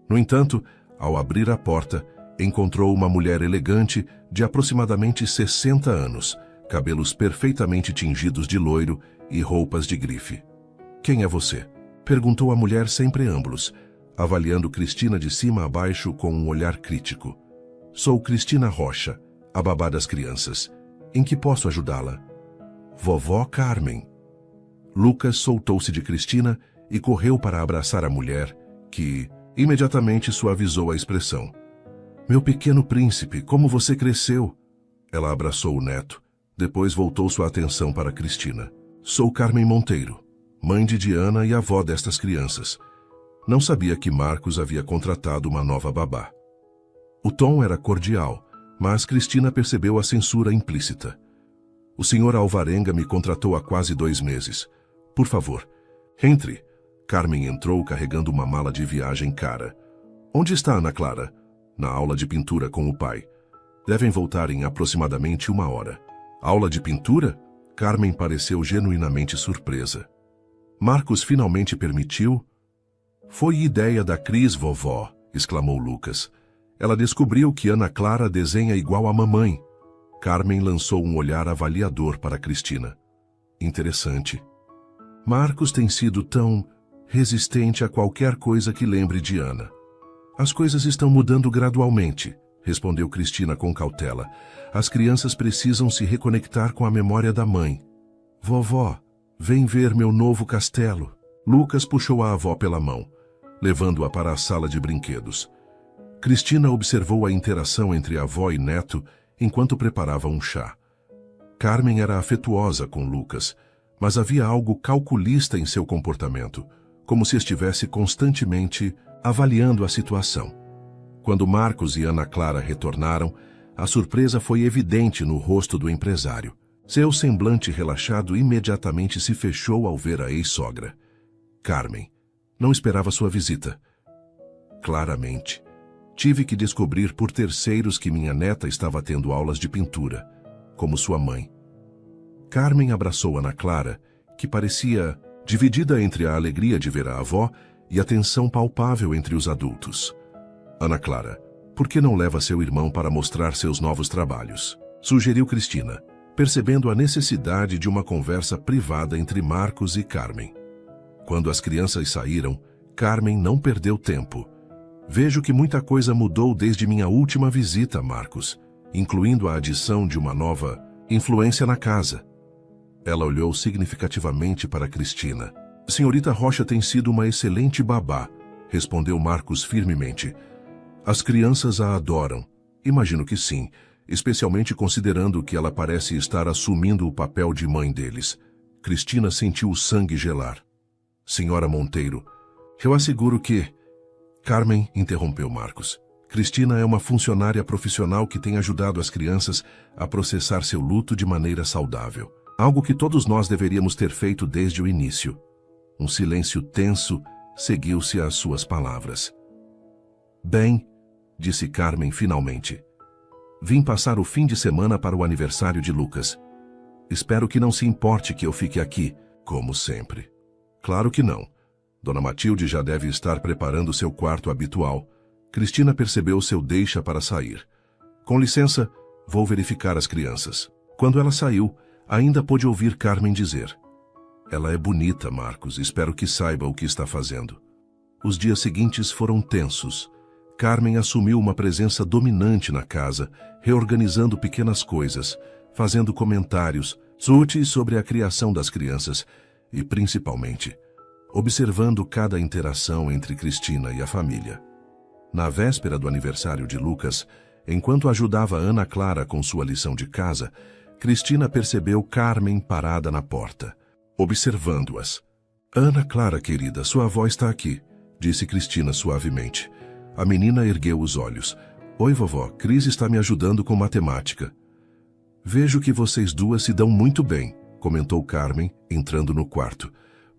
No entanto, ao abrir a porta, encontrou uma mulher elegante de aproximadamente 60 anos, cabelos perfeitamente tingidos de loiro e roupas de grife. "Quem é você?" perguntou a mulher sem preâmbulos, avaliando Cristina de cima a baixo com um olhar crítico. "Sou Cristina Rocha, a babá das crianças. Em que posso ajudá-la?" "Vovó Carmen." Lucas soltou-se de Cristina e correu para abraçar a mulher, que imediatamente suavizou a expressão. "Meu pequeno príncipe, como você cresceu!" Ela abraçou o neto, depois voltou sua atenção para Cristina. "Sou Carmen Monteiro, mãe de Diana e avó destas crianças." Não sabia que Marcos havia contratado uma nova babá. O tom era cordial, mas Cristina percebeu a censura implícita. "O senhor Alvarenga me contratou há quase 2 meses. Por favor, entre." Carmen entrou carregando uma mala de viagem cara. "Onde está Ana Clara?" "Na aula de pintura com o pai. Devem voltar em aproximadamente 1 hora." "Aula de pintura?" Carmen pareceu genuinamente surpresa. "Marcos finalmente permitiu?" "Foi ideia da Cris, vovó", exclamou Lucas. "Ela descobriu que Ana Clara desenha igual a mamãe." Carmen lançou um olhar avaliador para Cristina. "Interessante. Marcos tem sido tão resistente a qualquer coisa que lembre de Ana." "As coisas estão mudando gradualmente", respondeu Cristina com cautela. "As crianças precisam se reconectar com a memória da mãe." "Vovó, vem ver meu novo castelo." Lucas puxou a avó pela mão, levando-a para a sala de brinquedos. Cristina observou a interação entre avó e neto enquanto preparava um chá. Carmen era afetuosa com Lucas, mas havia algo calculista em seu comportamento, como se estivesse constantemente avaliando a situação. Quando Marcos e Ana Clara retornaram, a surpresa foi evidente no rosto do empresário. Seu semblante relaxado imediatamente se fechou ao ver a ex-sogra. "Carmen, não esperava sua visita." "Claramente. Tive que descobrir por terceiros que minha neta estava tendo aulas de pintura, como sua mãe." Carmen abraçou Ana Clara, que parecia dividida entre a alegria de ver a avó e a tensão palpável entre os adultos. "Ana Clara, por que não leva seu irmão para mostrar seus novos trabalhos?" sugeriu Cristina, percebendo a necessidade de uma conversa privada entre Marcos e Carmen. Quando as crianças saíram, Carmen não perdeu tempo. "Vejo que muita coisa mudou desde minha última visita, Marcos, incluindo a adição de uma nova influência na casa." Ela olhou significativamente para Cristina. "Senhorita Rocha tem sido uma excelente babá", respondeu Marcos firmemente. "As crianças a adoram. Imagino que sim, especialmente considerando que ela parece estar assumindo o papel de mãe deles." Cristina sentiu o sangue gelar. "Senhora Monteiro, eu asseguro que..." Carmen interrompeu Marcos. Cristina é uma funcionária profissional que tem ajudado as crianças a processar seu luto de maneira saudável. Algo que todos nós deveríamos ter feito desde o início. Um silêncio tenso seguiu-se às suas palavras. Bem, disse Carmen finalmente. Vim passar o fim de semana para o aniversário de Lucas. Espero que não se importe que eu fique aqui, como sempre. Claro que não. Dona Matilde já deve estar preparando seu quarto habitual. Cristina percebeu seu deixa para sair. Com licença, vou verificar as crianças. Quando ela saiu, ainda pôde ouvir Carmen dizer: Ela é bonita, Marcos, espero que saiba o que está fazendo. Os dias seguintes foram tensos. Carmen assumiu uma presença dominante na casa, reorganizando pequenas coisas, fazendo comentários sutis sobre a criação das crianças e, principalmente, observando cada interação entre Cristina e a família. Na véspera do aniversário de Lucas, enquanto ajudava Ana Clara com sua lição de casa, Cristina percebeu Carmen parada na porta, observando-as. Ana Clara, querida, sua avó está aqui, disse Cristina suavemente. A menina ergueu os olhos. Oi, vovó, Cris está me ajudando com matemática. Vejo que vocês duas se dão muito bem, comentou Carmen, entrando no quarto.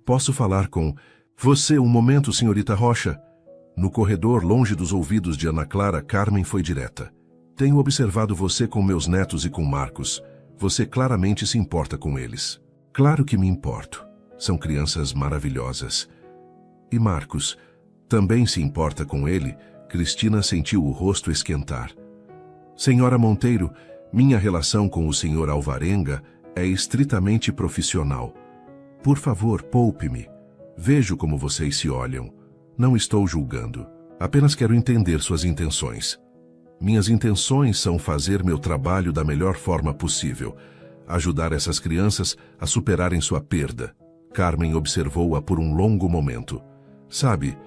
Posso falar com você um momento, senhorita Rocha? No corredor, longe dos ouvidos de Ana Clara, Carmen foi direta. Tenho observado você com meus netos e com Marcos. Você claramente se importa com eles. Claro que me importo. São crianças maravilhosas. E Marcos também se importa com ele? Cristina sentiu o rosto esquentar. Senhora Monteiro, minha relação com o senhor Alvarenga é estritamente profissional. Por favor, poupe-me. Vejo como vocês se olham. Não estou julgando. Apenas quero entender suas intenções. Minhas intenções são fazer meu trabalho da melhor forma possível. Ajudar essas crianças a superarem sua perda. Carmen observou-a por um longo momento. Sabe,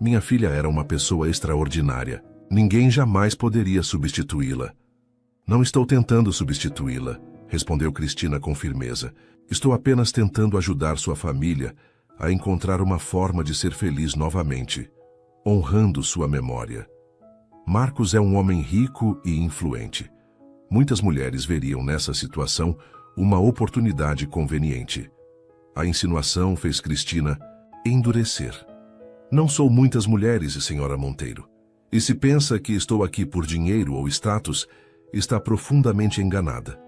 minha filha era uma pessoa extraordinária. Ninguém jamais poderia substituí-la. Não estou tentando substituí-la, respondeu Cristina com firmeza. Estou apenas tentando ajudar sua família a encontrar uma forma de ser feliz novamente, honrando sua memória. Marcos é um homem rico e influente. Muitas mulheres veriam nessa situação uma oportunidade conveniente. A insinuação fez Cristina endurecer. Não sou muitas mulheres, senhora Monteiro. E se pensa que estou aqui por dinheiro ou status, está profundamente enganada.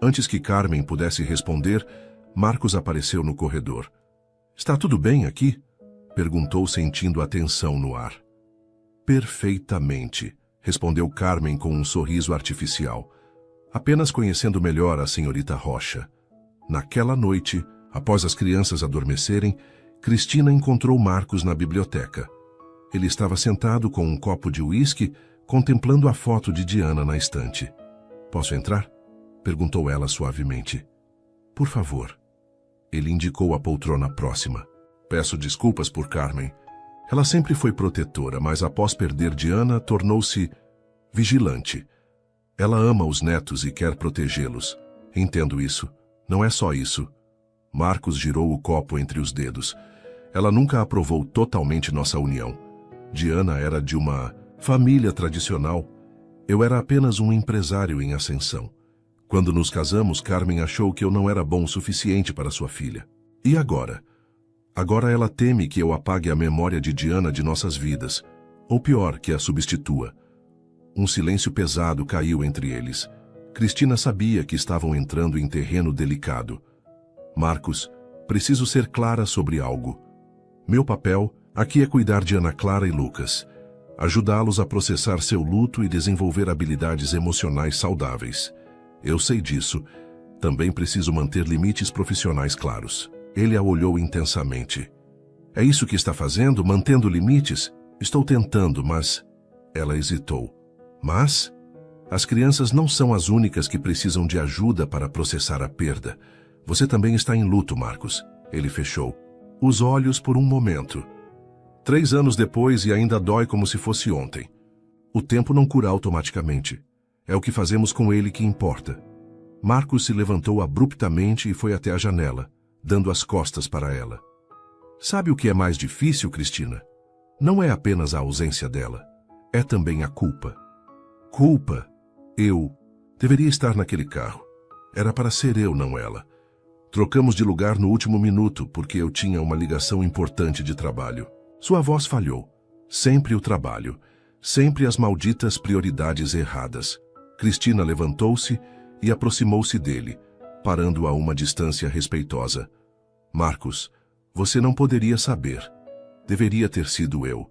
Antes que Carmen pudesse responder, Marcos apareceu no corredor. Está tudo bem aqui? Perguntou, sentindo a tensão no ar. Perfeitamente, respondeu Carmen com um sorriso artificial. Apenas conhecendo melhor a senhorita Rocha. Naquela noite, após as crianças adormecerem, Cristina encontrou Marcos na biblioteca. Ele estava sentado com um copo de uísque, contemplando a foto de Diana na estante. Posso entrar? Perguntou ela suavemente. Por favor. Ele indicou a poltrona próxima. Peço desculpas por Carmen. Ela sempre foi protetora, mas após perder Diana, tornou-se vigilante. Ela ama os netos e quer protegê-los. Entendo isso. Não é só isso. Marcos girou o copo entre os dedos. Ela nunca aprovou totalmente nossa união. Diana era de uma família tradicional. Eu era apenas um empresário em ascensão. Quando nos casamos, Carmen achou que eu não era bom o suficiente para sua filha. E agora? Agora ela teme que eu apague a memória de Diana de nossas vidas, ou pior, que a substitua. Um silêncio pesado caiu entre eles. Cristina sabia que estavam entrando em terreno delicado. Marcos, preciso ser clara sobre algo. Meu papel aqui é cuidar de Ana Clara e Lucas, ajudá-los a processar seu luto e desenvolver habilidades emocionais saudáveis. Eu sei disso. Também preciso manter limites profissionais claros. Ele a olhou intensamente. É isso que está fazendo? Mantendo limites? Estou tentando, mas... Ela hesitou. Mas? As crianças não são as únicas que precisam de ajuda para processar a perda. Você também está em luto, Marcos. Ele fechou os olhos por um momento. 3 anos depois e ainda dói como se fosse ontem. O tempo não cura automaticamente. É o que fazemos com ele que importa. Marcos se levantou abruptamente e foi até a janela, dando as costas para ela. Sabe o que é mais difícil, Cristina? Não é apenas a ausência dela. é também a culpa. Culpa? Eu deveria estar naquele carro. Era para ser eu, não ela. Trocamos de lugar no último minuto porque eu tinha uma ligação importante de trabalho. Sua voz falhou. Sempre o trabalho. Sempre as malditas prioridades erradas. Cristina levantou-se e aproximou-se dele, parando a uma distância respeitosa. Marcos, você não poderia saber. Deveria ter sido eu.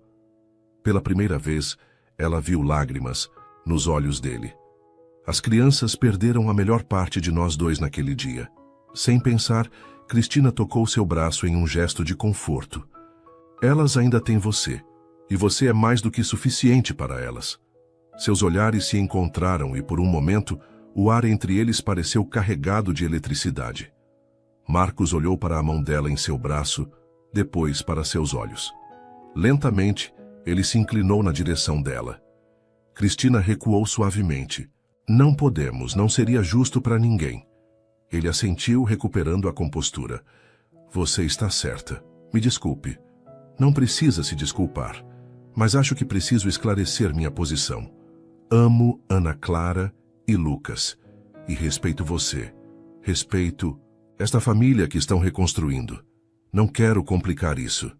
Pela primeira vez, ela viu lágrimas nos olhos dele. As crianças perderam a melhor parte de nós dois naquele dia. Sem pensar, Cristina tocou seu braço em um gesto de conforto. Elas ainda têm você, e você é mais do que suficiente para elas. Seus olhares se encontraram e, por um momento, o ar entre eles pareceu carregado de eletricidade. Marcos olhou para a mão dela em seu braço, depois para seus olhos. Lentamente, ele se inclinou na direção dela. Cristina recuou suavemente. Não podemos, não seria justo para ninguém. Ele assentiu, recuperando a compostura. Você está certa. Me desculpe. Não precisa se desculpar, mas acho que preciso esclarecer minha posição. Amo Ana Clara e Lucas, e respeito você. Respeito esta família que estão reconstruindo. Não quero complicar isso.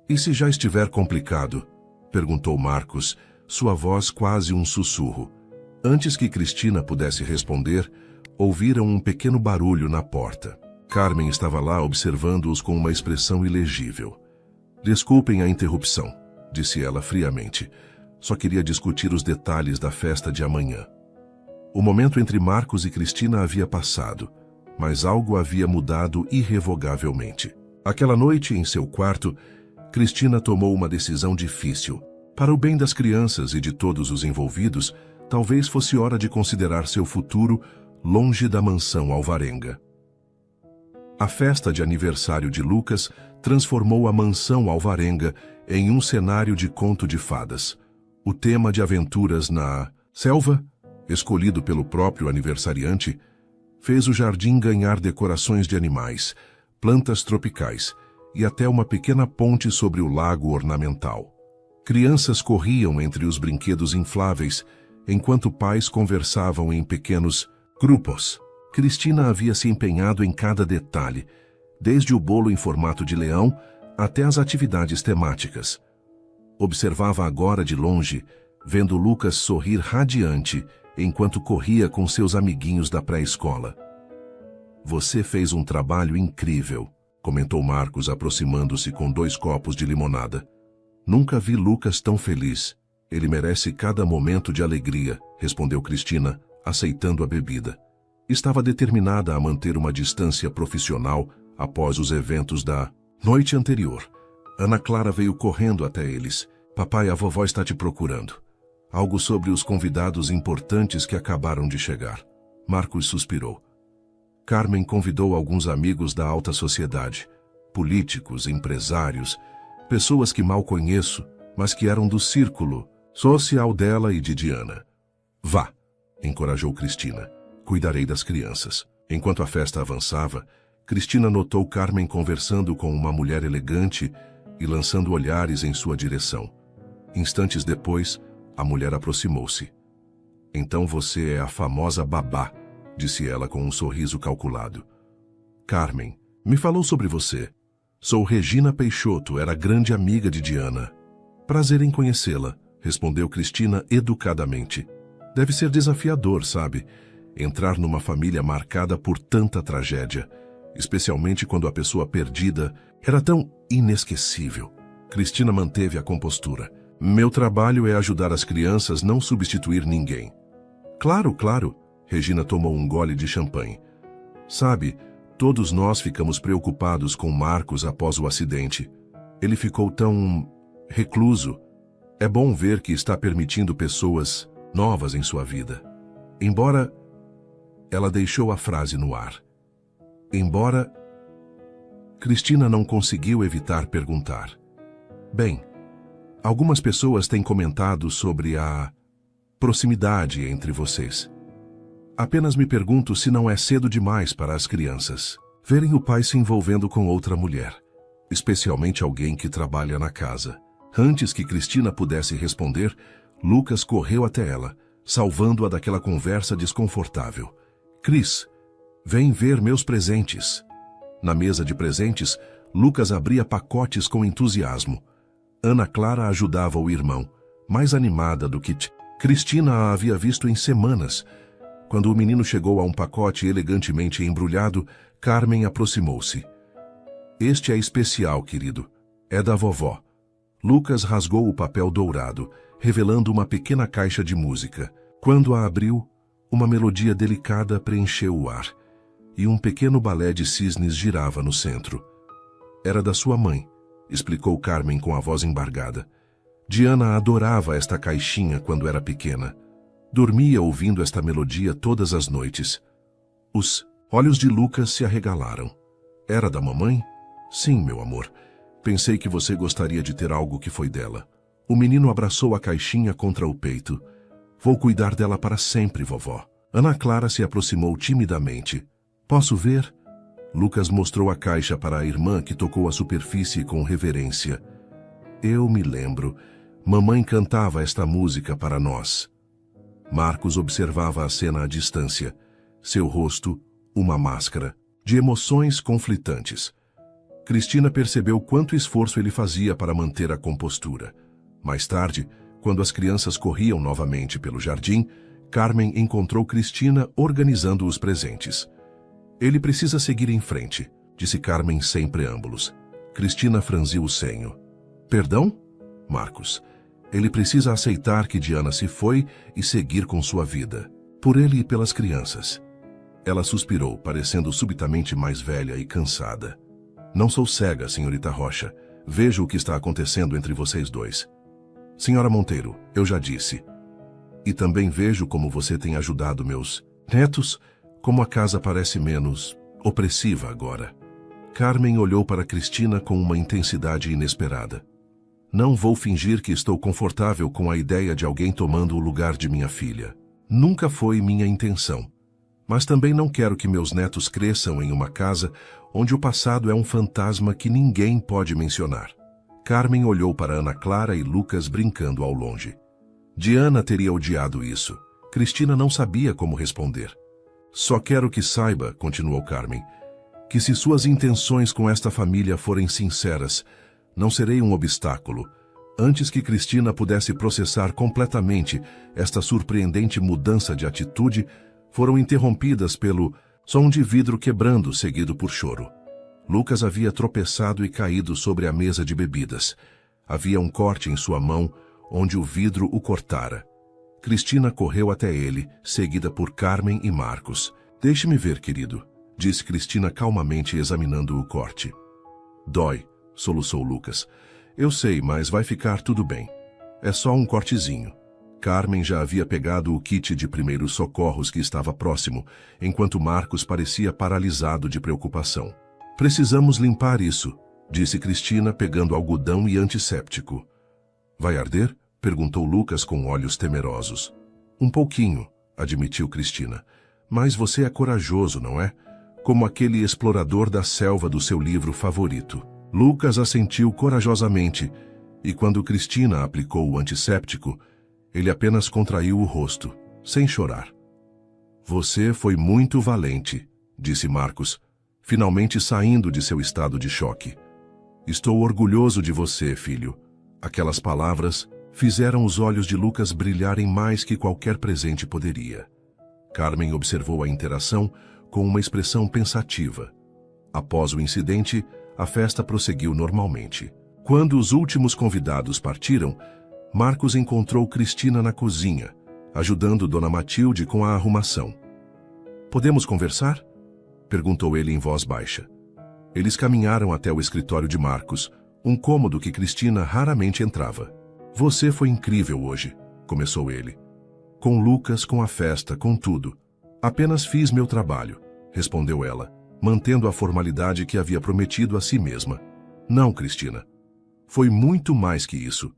E se já estiver complicado? Perguntou Marcos, sua voz quase um sussurro. Antes que Cristina pudesse responder, ouviram um pequeno barulho na porta. Carmen estava lá observando-os com uma expressão ilegível. Desculpem a interrupção, disse ela friamente. Só queria discutir os detalhes da festa de amanhã. O momento entre Marcos e Cristina havia passado, mas algo havia mudado irrevogavelmente. Aquela noite, em seu quarto, Cristina tomou uma decisão difícil. Para o bem das crianças e de todos os envolvidos, talvez fosse hora de considerar seu futuro longe da mansão alvarenga. A festa de aniversário de Lucas transformou a mansão alvarenga em um cenário de conto de fadas. O tema de aventuras na selva, escolhido pelo próprio aniversariante, fez o jardim ganhar decorações de animais, plantas tropicais e até uma pequena ponte sobre o lago ornamental. Crianças corriam entre os brinquedos infláveis, enquanto pais conversavam em pequenos grupos. Cristina havia se empenhado em cada detalhe, desde o bolo em formato de leão até as atividades temáticas. Observava agora de longe, vendo Lucas sorrir radiante enquanto corria com seus amiguinhos da pré-escola. Você fez um trabalho incrível, comentou Marcos aproximando-se com 2 copos de limonada. Nunca vi Lucas tão feliz. Ele merece cada momento de alegria, respondeu Cristina, aceitando a bebida. Estava determinada a manter uma distância profissional após os eventos da noite anterior. Ana Clara veio correndo até eles. Papai, a vovó está te procurando. Algo sobre os convidados importantes que acabaram de chegar. Marcos suspirou. Carmen convidou alguns amigos da alta sociedade, políticos, empresários, pessoas que mal conheço, mas que eram do círculo social dela e de Diana. Vá, encorajou Cristina. Cuidarei das crianças. Enquanto a festa avançava, Cristina notou Carmen conversando com uma mulher elegante e lançando olhares em sua direção. Instantes depois, a mulher aproximou-se. Então você é a famosa babá, disse ela com um sorriso calculado. Carmen, me falou sobre você. Sou Regina Peixoto, era grande amiga de Diana. Prazer em conhecê-la, respondeu Cristina educadamente. Deve ser desafiador, sabe? Entrar numa família marcada por tanta tragédia, especialmente quando a pessoa perdida era tão inesquecível. Cristina manteve a compostura. Meu trabalho é ajudar as crianças, não substituir ninguém. Claro, claro. Regina tomou um gole de champanhe. Sabe, todos nós ficamos preocupados com Marcos após o acidente. Ele ficou tão recluso. É bom ver que está permitindo pessoas novas em sua vida. Embora... Ela deixou a frase no ar. Embora... Cristina não conseguiu evitar perguntar. Bem, algumas pessoas têm comentado sobre a proximidade entre vocês. Apenas me pergunto se não é cedo demais para as crianças verem o pai se envolvendo com outra mulher, especialmente alguém que trabalha na casa. Antes que Cristina pudesse responder, Lucas correu até ela, salvando-a daquela conversa desconfortável. Cris, vem ver meus presentes. Na mesa de presentes, Lucas abria pacotes com entusiasmo. Ana Clara ajudava o irmão, mais animada do que Cristina a havia visto em semanas. Quando o menino chegou a um pacote elegantemente embrulhado, Carmen aproximou-se. Este é especial, querido. É da vovó. Lucas rasgou o papel dourado, revelando uma pequena caixa de música. Quando a abriu, uma melodia delicada preencheu o ar, e um pequeno balé de cisnes girava no centro. Era da sua mãe, explicou Carmen com a voz embargada. Diana adorava esta caixinha quando era pequena. Dormia ouvindo esta melodia todas as noites. Os olhos de Lucas se arregalaram. Era da mamãe? Sim, meu amor. Pensei que você gostaria de ter algo que foi dela. O menino abraçou a caixinha contra o peito. Vou cuidar dela para sempre, vovó. Ana Clara se aproximou timidamente. Posso ver? Lucas mostrou a caixa para a irmã, que tocou a superfície com reverência. Eu me lembro. Mamãe cantava esta música para nós. Marcos observava a cena à distância. Seu rosto, uma máscara, de emoções conflitantes. Cristina percebeu quanto esforço ele fazia para manter a compostura. Mais tarde, quando as crianças corriam novamente pelo jardim, Carmen encontrou Cristina organizando os presentes. Ele precisa seguir em frente, disse Carmen sem preâmbulos. Cristina franziu o senho. Perdão? Marcos. Ele precisa aceitar que Diana se foi e seguir com sua vida. Por ele e pelas crianças. Ela suspirou, parecendo subitamente mais velha e cansada. Não sou cega, senhorita Rocha. Vejo o que está acontecendo entre vocês dois. Senhora Monteiro, eu já disse. E também vejo como você tem ajudado meus netos, como a casa parece menos opressiva agora. Carmen olhou para Cristina com uma intensidade inesperada. Não vou fingir que estou confortável com a ideia de alguém tomando o lugar de minha filha. Nunca foi minha intenção. Mas também não quero que meus netos cresçam em uma casa onde o passado é um fantasma que ninguém pode mencionar. Carmen olhou para Ana Clara e Lucas brincando ao longe. Diana teria odiado isso. Cristina não sabia como responder. Só quero que saiba, continuou Carmen, que se suas intenções com esta família forem sinceras, não serei um obstáculo. Antes que Cristina pudesse processar completamente esta surpreendente mudança de atitude, foram interrompidas pelo som de vidro quebrando, seguido por choro. Lucas havia tropeçado e caído sobre a mesa de bebidas. Havia um corte em sua mão, onde o vidro o cortara. Cristina correu até ele, seguida por Carmen e Marcos. Deixe-me ver, querido, disse Cristina calmamente, examinando o corte. Dói, soluçou Lucas. Eu sei, mas vai ficar tudo bem. É só um cortezinho. Carmen já havia pegado o kit de primeiros socorros que estava próximo, enquanto Marcos parecia paralisado de preocupação. Precisamos limpar isso, disse Cristina, pegando algodão e antisséptico. Vai arder? Perguntou Lucas com olhos temerosos. Um pouquinho, admitiu Cristina. Mas você é corajoso, não é? Como aquele explorador da selva do seu livro favorito. Lucas assentiu corajosamente, e quando Cristina aplicou o antisséptico, ele apenas contraiu o rosto, sem chorar. Você foi muito valente, disse Marcos, finalmente saindo de seu estado de choque. Estou orgulhoso de você, filho. Aquelas palavras fizeram os olhos de Lucas brilharem mais que qualquer presente poderia. Carmen observou a interação com uma expressão pensativa. Após o incidente, a festa prosseguiu normalmente. Quando os últimos convidados partiram, Marcos encontrou Cristina na cozinha, ajudando Dona Matilde com a arrumação. Podemos conversar? Perguntou ele em voz baixa. Eles caminharam até o escritório de Marcos, um cômodo que Cristina raramente entrava. Você foi incrível hoje, começou ele. Com Lucas, com a festa, com tudo. Apenas fiz meu trabalho, respondeu ela, mantendo a formalidade que havia prometido a si mesma. Não, Cristina. Foi muito mais que isso.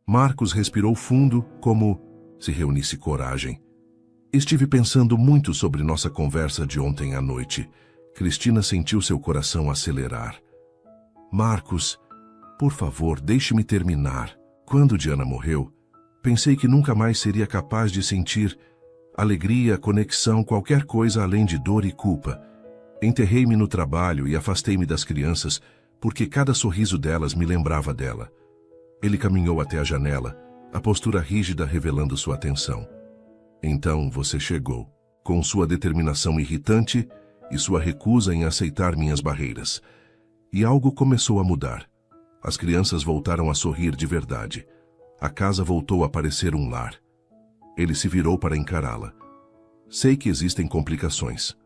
Marcos respirou fundo, como se reunisse coragem. Estive pensando muito sobre nossa conversa de ontem à noite. Cristina sentiu seu coração acelerar. Marcos, por favor, deixe-me terminar. Quando Diana morreu, Pensei que nunca mais seria capaz de sentir alegria, conexão, qualquer coisa além de dor e culpa. Enterrei-me no trabalho e afastei-me das crianças, porque cada sorriso delas me lembrava dela. Ele caminhou até a janela, a postura rígida revelando sua atenção. Então você chegou, com sua determinação irritante e sua recusa em aceitar minhas barreiras. E algo começou a mudar. As crianças voltaram a sorrir de verdade. A casa voltou a parecer um lar. Ele se virou para encará-la. Sei que existem complicações.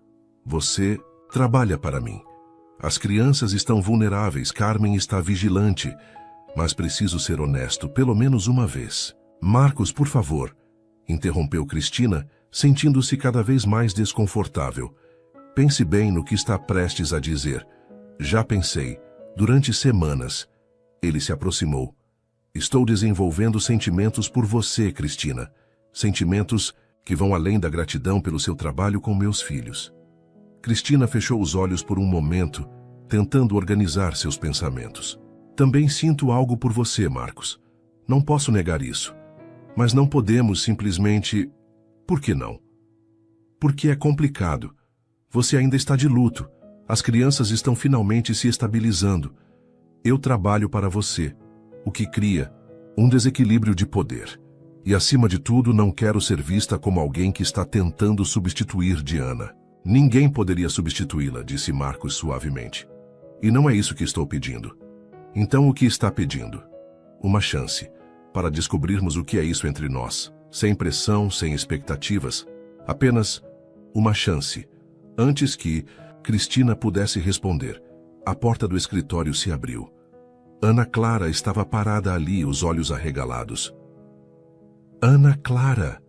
Você trabalha para mim. As crianças estão vulneráveis, Carmen está vigilante. Mas preciso ser honesto, pelo menos uma vez. Marcos, por favor, interrompeu Cristina, sentindo-se cada vez mais desconfortável. Pense bem no que está prestes a dizer. Já pensei, durante semanas. Ele se aproximou. Estou desenvolvendo sentimentos por você, Cristina. Sentimentos que vão além da gratidão pelo seu trabalho com meus filhos. Cristina fechou os olhos por um momento, tentando organizar seus pensamentos. Também sinto algo por você, Marcos. Não posso negar isso. Mas não podemos simplesmente... Por que não? Porque é complicado. Você ainda está de luto. As crianças estão finalmente se estabilizando. Eu trabalho para você, o que cria um desequilíbrio de poder. E, acima de tudo, não quero ser vista como alguém que está tentando substituir Diana. Ninguém poderia substituí-la, disse Marcos suavemente. E não é isso que estou pedindo. Então, o que está pedindo? Uma chance, para descobrirmos o que é isso entre nós, sem pressão, sem expectativas. Apenas uma chance. Antes que Cristina pudesse responder, a porta do escritório se abriu. Ana Clara estava parada ali, os olhos arregalados. Ana Clara!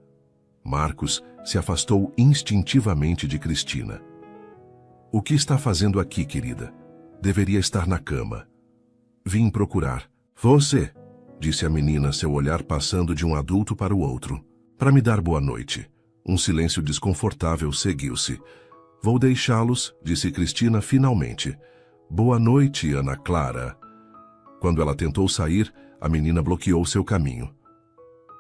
Marcos se afastou instintivamente de Cristina. O que está fazendo aqui, querida? Deveria estar na cama. Vim procurar. Você, disse a menina, seu olhar passando de um adulto para o outro. Para me dar boa noite. Um silêncio desconfortável seguiu-se. Vou deixá-los, disse Cristina finalmente. Boa noite, Ana Clara. Quando ela tentou sair, a menina bloqueou seu caminho.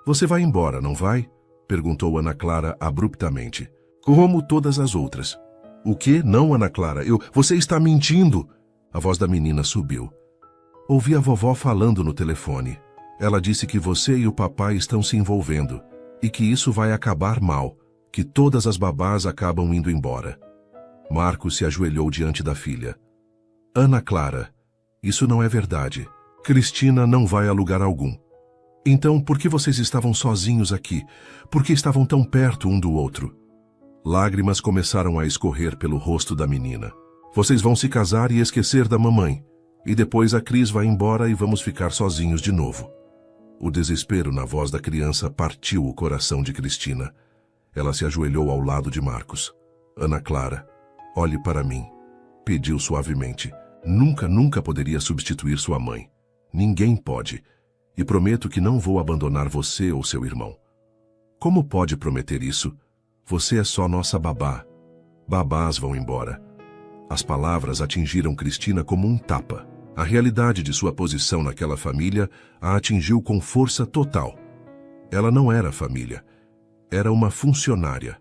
Você vai embora, não vai? Perguntou Ana Clara abruptamente. Como todas as outras. O quê? Não, Ana Clara. Você está mentindo. A voz da menina subiu. Ouvi a vovó falando no telefone. Ela disse que você e o papai estão se envolvendo e que isso vai acabar mal, que todas as babás acabam indo embora. Marcos se ajoelhou diante da filha. Ana Clara, isso não é verdade. Cristina não vai a lugar algum. Então, por que vocês estavam sozinhos aqui? Por que estavam tão perto um do outro? Lágrimas começaram a escorrer pelo rosto da menina. Vocês vão se casar e esquecer da mamãe. E depois a Cris vai embora e vamos ficar sozinhos de novo. O desespero na voz da criança partiu o coração de Cristina. Ela se ajoelhou ao lado de Marcos. Ana Clara, olhe para mim. Pediu suavemente. Nunca poderia substituir sua mãe. Ninguém pode. E prometo que não vou abandonar você ou seu irmão. Como pode prometer isso? Você é só nossa babá. Babás vão embora. As palavras atingiram Cristina como um tapa. A realidade de sua posição naquela família a atingiu com força total. Ela não era família. Era uma funcionária.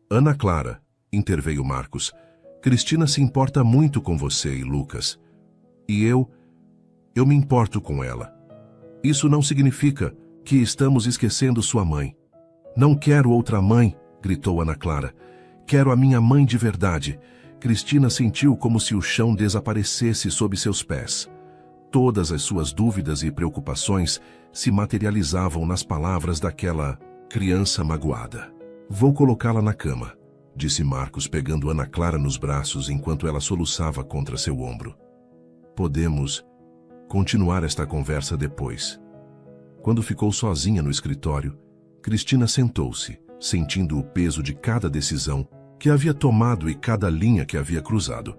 Ana Clara, interveio Marcos, Cristina se importa muito com você e Lucas. E eu me importo com ela. Isso não significa que estamos esquecendo sua mãe. Não quero outra mãe, gritou Ana Clara. Quero a minha mãe de verdade. Cristina sentiu como se o chão desaparecesse sob seus pés. Todas as suas dúvidas e preocupações se materializavam nas palavras daquela criança magoada. Vou colocá-la na cama, disse Marcos, pegando Ana Clara nos braços enquanto ela soluçava contra seu ombro. Podemos continuar esta conversa depois. Quando ficou sozinha no escritório, Cristina sentou-se, sentindo o peso de cada decisão que havia tomado e cada linha que havia cruzado.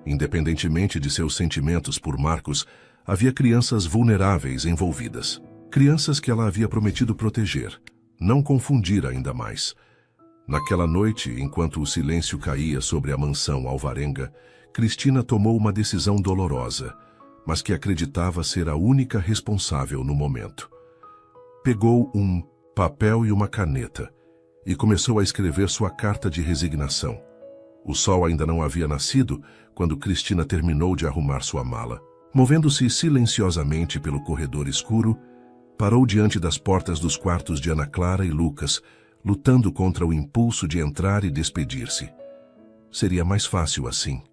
Independentemente de seus sentimentos por Marcos, havia crianças vulneráveis envolvidas. Crianças que ela havia prometido proteger, não confundir ainda mais. Naquela noite, enquanto o silêncio caía sobre a mansão alvarenga, Cristina tomou uma decisão dolorosa, mas que acreditava ser a única responsável no momento. Pegou um papel e uma caneta e começou a escrever sua carta de resignação. O sol ainda não havia nascido quando Cristina terminou de arrumar sua mala. Movendo-se silenciosamente pelo corredor escuro, parou diante das portas dos quartos de Ana Clara e Lucas, lutando contra o impulso de entrar e despedir-se. Seria mais fácil assim,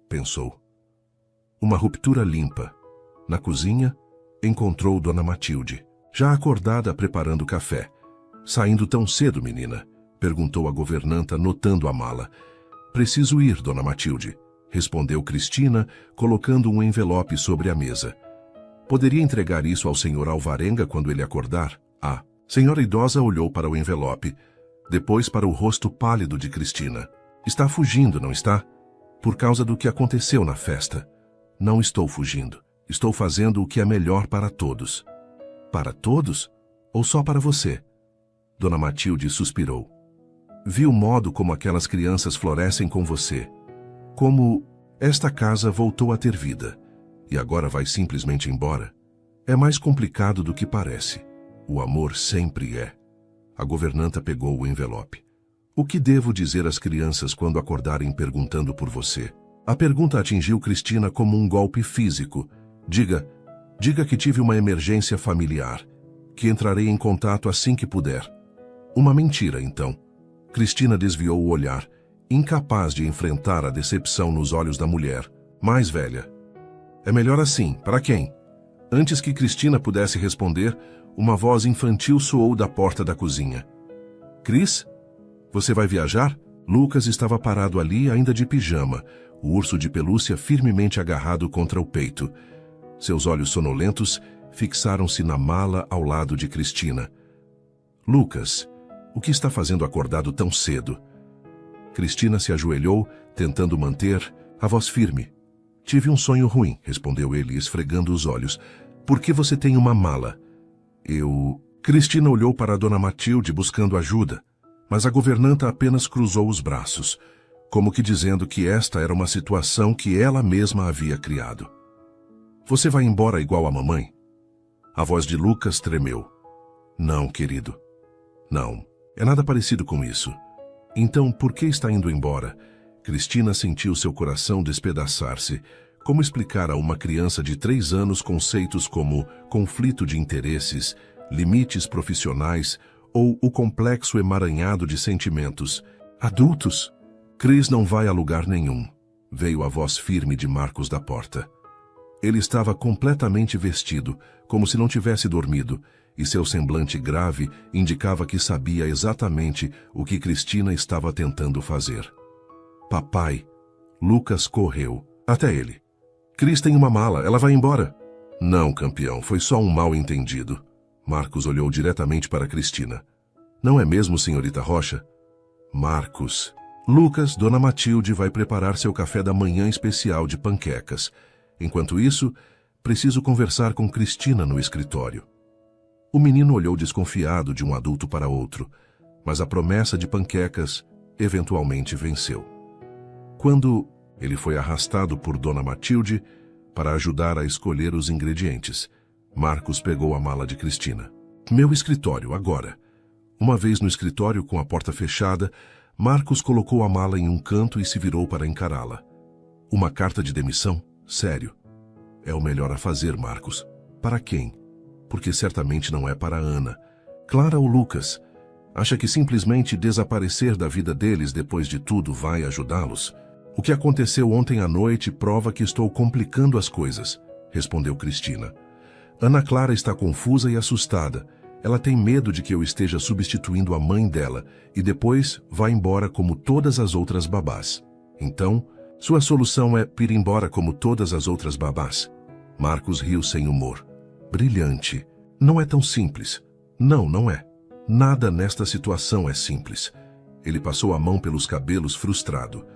pensou. Uma ruptura limpa. Na cozinha, encontrou Dona Matilde, já acordada preparando café. Saindo tão cedo, menina? Perguntou a governanta, notando a mala. Preciso ir, Dona Matilde, respondeu Cristina, colocando um envelope sobre a mesa. Poderia entregar isso ao senhor Alvarenga quando ele acordar? A senhora idosa olhou para o envelope, depois para o rosto pálido de Cristina. Está fugindo, não está? Por causa do que aconteceu na festa. Não estou fugindo. Estou fazendo o que é melhor para todos. Para todos? Ou só para você? Dona Matilde suspirou. Vi o modo como aquelas crianças florescem com você. Como esta casa voltou a ter vida. E agora vai simplesmente embora. É mais complicado do que parece. O amor sempre é. A governanta pegou o envelope. O que devo dizer às crianças quando acordarem perguntando por você? A pergunta atingiu Cristina como um golpe físico. Diga que tive uma emergência familiar, que entrarei em contato assim que puder. Uma mentira, então. Cristina desviou o olhar, incapaz de enfrentar a decepção nos olhos da mulher, mais velha. É melhor assim, para quem? Antes que Cristina pudesse responder, uma voz infantil soou da porta da cozinha. Cris? Você vai viajar? Lucas estava parado ali, ainda de pijama, o urso de pelúcia firmemente agarrado contra o peito. Seus olhos sonolentos fixaram-se na mala ao lado de Cristina. Lucas, o que está fazendo acordado tão cedo? Cristina se ajoelhou, tentando manter a voz firme. Tive um sonho ruim, respondeu ele, esfregando os olhos. Por que você tem uma mala? Cristina olhou para a Dona Matilde buscando ajuda, mas a governanta apenas cruzou os braços, como que dizendo que esta era uma situação que ela mesma havia criado. Você vai embora igual a mamãe? A voz de Lucas tremeu. Não, querido. Não, é nada parecido com isso. Então, por que está indo embora? Cristina sentiu seu coração despedaçar-se. Como explicar a uma criança de 3 anos conceitos como conflito de interesses, limites profissionais ou o complexo emaranhado de sentimentos? Adultos? Cris não vai a lugar nenhum, veio a voz firme de Marcos da porta. Ele estava completamente vestido, como se não tivesse dormido, e seu semblante grave indicava que sabia exatamente o que Cristina estava tentando fazer. Papai, Lucas correu até ele. Cris tem uma mala, ela vai embora. Não, campeão, foi só um mal-entendido. Marcos olhou diretamente para Cristina. Não é mesmo, senhorita Rocha? Marcos. Lucas, Dona Matilde vai preparar seu café da manhã especial de panquecas. Enquanto isso, preciso conversar com Cristina no escritório. O menino olhou desconfiado de um adulto para outro, mas a promessa de panquecas eventualmente venceu. Quando ele foi arrastado por Dona Matilde para ajudar a escolher os ingredientes, Marcos pegou a mala de Cristina. Meu escritório, agora. Uma vez no escritório com a porta fechada, Marcos colocou a mala em um canto e se virou para encará-la. Uma carta de demissão? Sério. É o melhor a fazer, Marcos. Para quem? Porque certamente não é para Ana. Clara ou Lucas? Acha que simplesmente desaparecer da vida deles depois de tudo vai ajudá-los? O que aconteceu ontem à noite prova que estou complicando as coisas, respondeu Cristina. Ana Clara está confusa e assustada. Ela tem medo de que eu esteja substituindo a mãe dela e depois vá embora como todas as outras babás. Então, sua solução é ir embora como todas as outras babás? Marcos riu sem humor. Brilhante. Não é tão simples. Não, não é. Nada nesta situação é simples. Ele passou a mão pelos cabelos frustrado.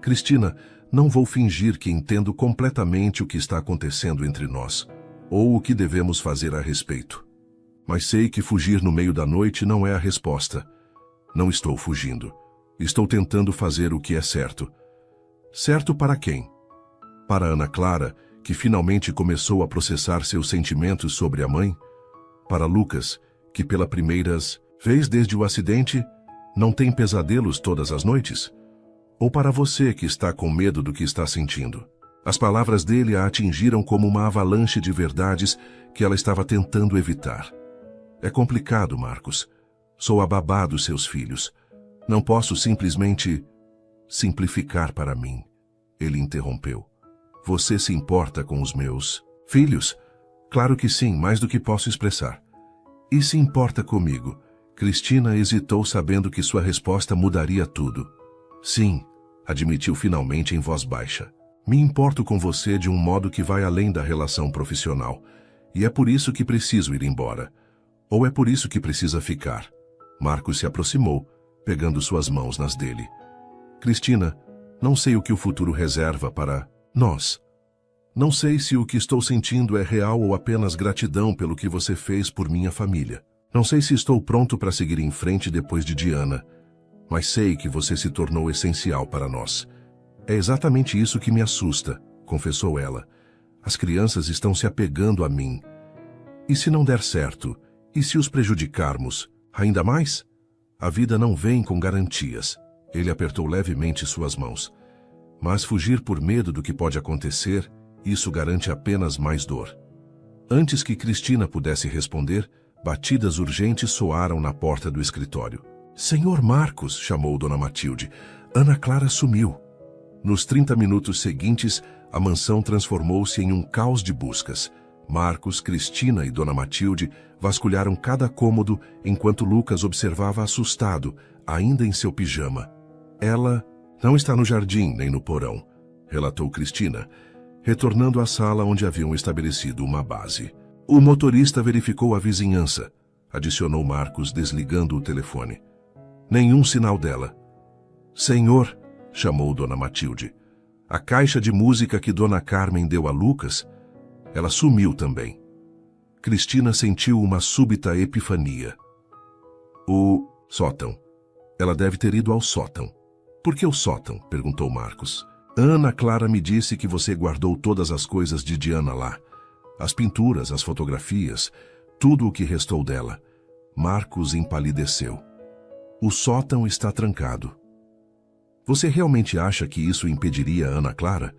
Cristina, não vou fingir que entendo completamente o que está acontecendo entre nós, ou o que devemos fazer a respeito. Mas sei que fugir no meio da noite não é a resposta. Não estou fugindo. Estou tentando fazer o que é certo. Certo para quem? Para Ana Clara, que finalmente começou a processar seus sentimentos sobre a mãe? Para Lucas, Que pela primeira vez desde o acidente, não tem pesadelos todas as noites? Ou para você que está com medo do que está sentindo? As palavras dele a atingiram como uma avalanche de verdades que ela estava tentando evitar. É complicado, Marcos. Sou a babá dos seus filhos. Não posso simplesmente simplificar para mim. Ele interrompeu. Você se importa com os meus filhos? Claro que sim, mais do que posso expressar. E se importa comigo? Cristina hesitou, sabendo que sua resposta mudaria tudo. Sim, admitiu finalmente em voz baixa. Me importo com você de um modo que vai além da relação profissional. E é por isso que preciso ir embora. Ou é por isso que precisa ficar? Marcos se aproximou, pegando suas mãos nas dele. Cristina, não sei o que o futuro reserva para nós. Não sei se o que estou sentindo é real ou apenas gratidão pelo que você fez por minha família. Não sei se estou pronto para seguir em frente depois de Diana, mas sei que você se tornou essencial para nós. É exatamente isso que me assusta, confessou ela. As crianças estão se apegando a mim. E se não der certo? E se os prejudicarmos? Ainda mais? A vida não vem com garantias. Ele apertou levemente suas mãos. Mas fugir por medo do que pode acontecer, isso garante apenas mais dor. Antes que Cristina pudesse responder, batidas urgentes soaram na porta do escritório. Senhor Marcos, chamou Dona Matilde. Ana Clara sumiu. Nos 30 minutos seguintes, a mansão transformou-se em um caos de buscas. Marcos, Cristina e Dona Matilde vasculharam cada cômodo enquanto Lucas observava assustado, ainda em seu pijama. Ela não está no jardim nem no porão, relatou Cristina, retornando à sala onde haviam estabelecido uma base. O motorista verificou a vizinhança, adicionou Marcos, desligando o telefone. Nenhum sinal dela. Senhor, chamou Dona Matilde. A caixa de música que Dona Carmen deu a Lucas, ela sumiu também. Cristina sentiu uma súbita epifania. O sótão. Ela deve ter ido ao sótão. Por que o sótão? Perguntou Marcos. Ana Clara me disse que você guardou todas as coisas de Diana lá. As pinturas, as fotografias, tudo o que restou dela. Marcos empalideceu. O sótão está trancado. Você realmente acha que isso impediria Ana Clara?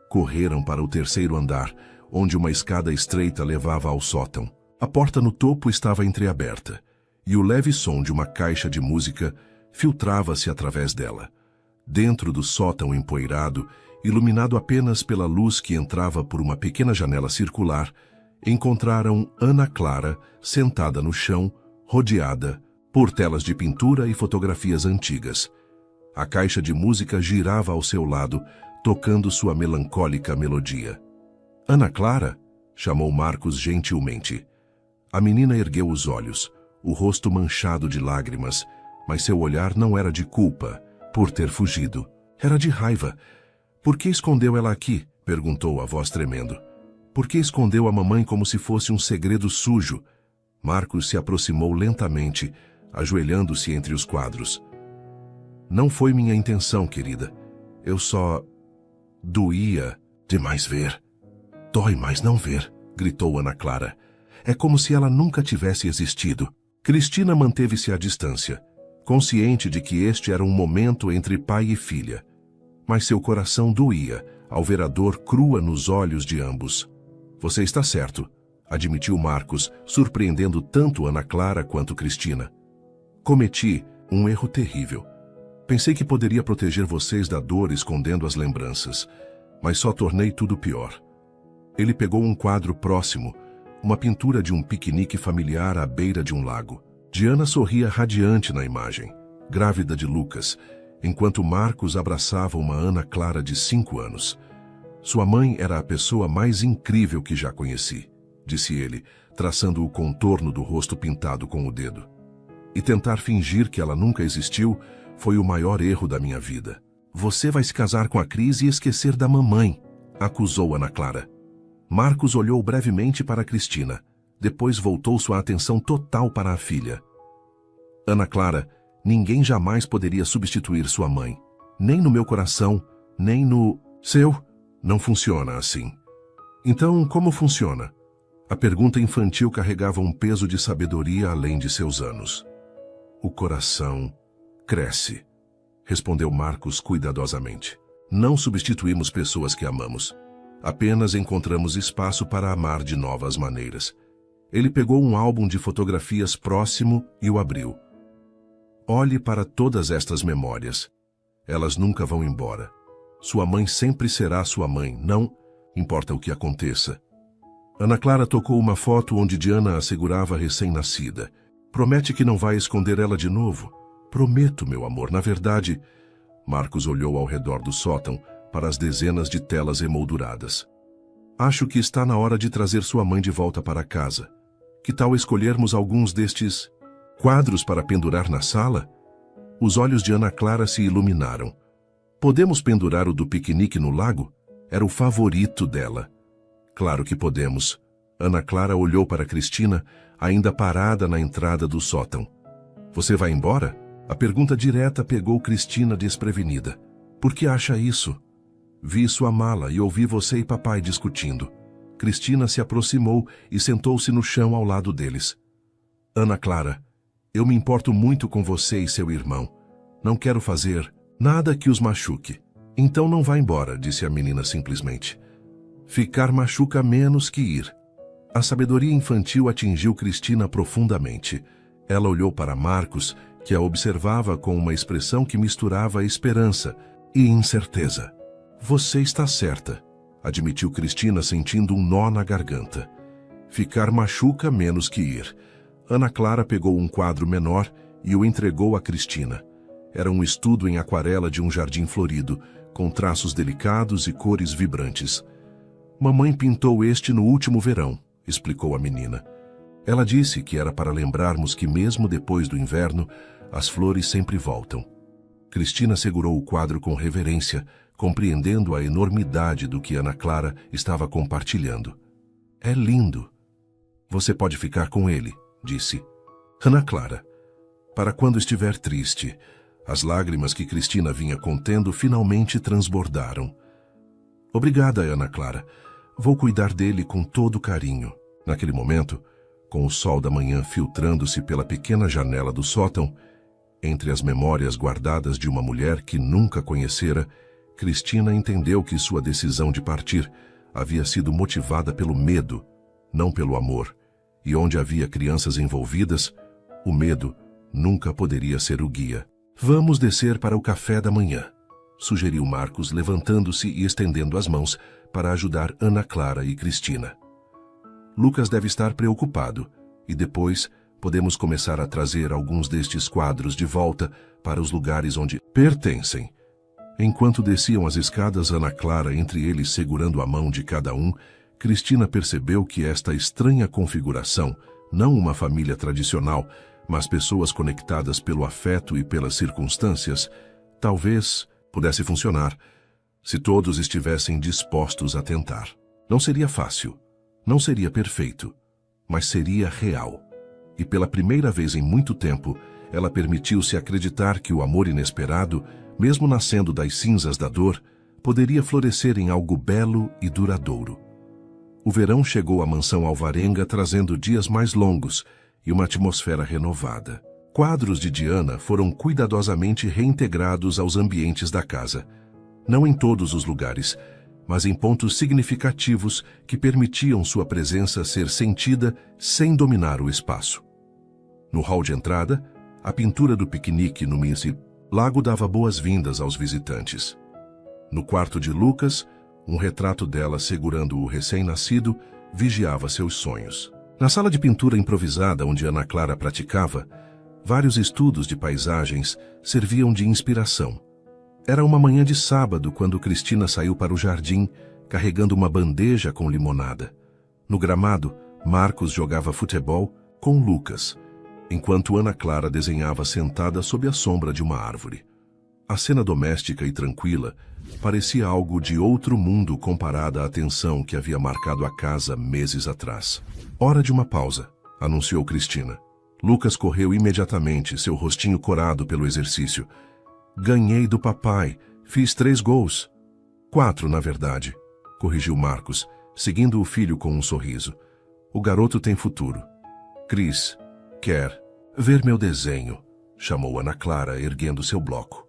Correram para o terceiro andar, onde uma escada estreita levava ao sótão. A porta no topo estava entreaberta, e o leve som de uma caixa de música filtrava-se através dela. Dentro do sótão empoeirado, iluminado apenas pela luz que entrava por uma pequena janela circular, encontraram Ana Clara sentada no chão, rodeada por telas de pintura e fotografias antigas. A caixa de música girava ao seu lado, tocando sua melancólica melodia. Ana Clara? Chamou Marcos gentilmente. A menina ergueu os olhos, o rosto manchado de lágrimas, mas seu olhar não era de culpa por ter fugido. Era de raiva. Por que escondeu ela aqui? Perguntou a voz tremendo. Por que escondeu a mamãe como se fosse um segredo sujo? Marcos se aproximou lentamente, ajoelhando-se entre os quadros. Não foi minha intenção, querida. Eu só doía demais ver. Dói mais não ver, gritou Ana Clara. É como se ela nunca tivesse existido. Cristina manteve-se à distância, consciente de que este era um momento entre pai e filha. Mas seu coração doía ao ver a dor crua nos olhos de ambos. Você está certo, admitiu Marcos, surpreendendo tanto Ana Clara quanto Cristina. Cometi um erro terrível. Pensei que poderia proteger vocês da dor escondendo as lembranças, mas só tornei tudo pior. Ele pegou um quadro próximo, uma pintura de um piquenique familiar à beira de um lago. Diana sorria radiante na imagem, grávida de Lucas, enquanto Marcos abraçava uma Ana Clara de 5 anos. Sua mãe era a pessoa mais incrível que já conheci, disse ele, traçando o contorno do rosto pintado com o dedo. E tentar fingir que ela nunca existiu foi o maior erro da minha vida. Você vai se casar com a Cris e esquecer da mamãe, acusou Ana Clara. Marcos olhou brevemente para Cristina. Depois voltou sua atenção total para a filha. Ana Clara, ninguém jamais poderia substituir sua mãe. Nem no meu coração, nem no seu. Não funciona assim. Então, como funciona? A pergunta infantil carregava um peso de sabedoria além de seus anos. O coração cresce, respondeu Marcos cuidadosamente. Não substituímos pessoas que amamos. Apenas encontramos espaço para amar de novas maneiras. Ele pegou um álbum de fotografias próximo e o abriu. Olhe para todas estas memórias. Elas nunca vão embora. Sua mãe sempre será sua mãe, não importa o que aconteça. Ana Clara tocou uma foto onde Diana a segurava recém-nascida. Promete que não vai esconder ela de novo? Prometo, meu amor. Na verdade, Marcos olhou ao redor do sótão para as dezenas de telas emolduradas. Acho que está na hora de trazer sua mãe de volta para casa. Que tal escolhermos alguns destes quadros para pendurar na sala? Os olhos de Ana Clara se iluminaram. Podemos pendurar o do piquenique no lago? Era o favorito dela. Claro que podemos. Ana Clara olhou para Cristina, ainda parada na entrada do sótão. Você vai embora? A pergunta direta pegou Cristina desprevenida. Por que acha isso? Vi sua mala e ouvi você e papai discutindo. Cristina se aproximou e sentou-se no chão ao lado deles. Ana Clara, eu me importo muito com você e seu irmão. Não quero fazer nada que os machuque. Então não vá embora, disse a menina simplesmente. Ficar machuca menos que ir. A sabedoria infantil atingiu Cristina profundamente. Ela olhou para Marcos, que a observava com uma expressão que misturava esperança e incerteza. Você está certa, admitiu Cristina sentindo um nó na garganta. Ficar machuca menos que ir. Ana Clara pegou um quadro menor e o entregou a Cristina. Era um estudo em aquarela de um jardim florido, com traços delicados e cores vibrantes. Mamãe pintou este no último verão, explicou a menina. Ela disse que era para lembrarmos que mesmo depois do inverno, as flores sempre voltam. Cristina segurou o quadro com reverência, compreendendo a enormidade do que Ana Clara estava compartilhando. É lindo. Você pode ficar com ele, disse. Ana Clara, para quando estiver triste. As lágrimas que Cristina vinha contendo finalmente transbordaram. Obrigada, Ana Clara. Vou cuidar dele com todo carinho. Naquele momento, com o sol da manhã filtrando-se pela pequena janela do sótão, entre as memórias guardadas de uma mulher que nunca conhecera, Cristina entendeu que sua decisão de partir havia sido motivada pelo medo, não pelo amor, e onde havia crianças envolvidas, o medo nunca poderia ser o guia. Vamos descer para o café da manhã, sugeriu Marcos, levantando-se e estendendo as mãos para ajudar Ana Clara e Cristina. Lucas deve estar preocupado, e depois podemos começar a trazer alguns destes quadros de volta para os lugares onde pertencem. Enquanto desciam as escadas, Ana Clara entre eles segurando a mão de cada um, Cristina percebeu que esta estranha configuração, não uma família tradicional, mas pessoas conectadas pelo afeto e pelas circunstâncias, talvez pudesse funcionar se todos estivessem dispostos a tentar. Não seria fácil, não seria perfeito, mas seria real. E pela primeira vez em muito tempo, ela permitiu-se acreditar que o amor inesperado, mesmo nascendo das cinzas da dor, poderia florescer em algo belo e duradouro. O verão chegou à mansão Alvarenga trazendo dias mais longos e uma atmosfera renovada. Quadros de Diana foram cuidadosamente reintegrados aos ambientes da casa. Não em todos os lugares, mas em pontos significativos que permitiam sua presença ser sentida sem dominar o espaço. No hall de entrada, a pintura do piquenique no lago dava boas-vindas aos visitantes. No quarto de Lucas, um retrato dela segurando o recém-nascido vigiava seus sonhos. Na sala de pintura improvisada onde Ana Clara praticava, vários estudos de paisagens serviam de inspiração. Era uma manhã de sábado quando Cristina saiu para o jardim, carregando uma bandeja com limonada. No gramado, Marcos jogava futebol com Lucas, enquanto Ana Clara desenhava sentada sob a sombra de uma árvore. A cena doméstica e tranquila parecia algo de outro mundo comparada à tensão que havia marcado a casa meses atrás. Hora de uma pausa, anunciou Cristina. Lucas correu imediatamente, seu rostinho corado pelo exercício. Ganhei do papai, fiz 3 gols. 4, na verdade, corrigiu Marcos, seguindo o filho com um sorriso. O garoto tem futuro. Cris, quer ver meu desenho? Chamou Ana Clara, erguendo seu bloco.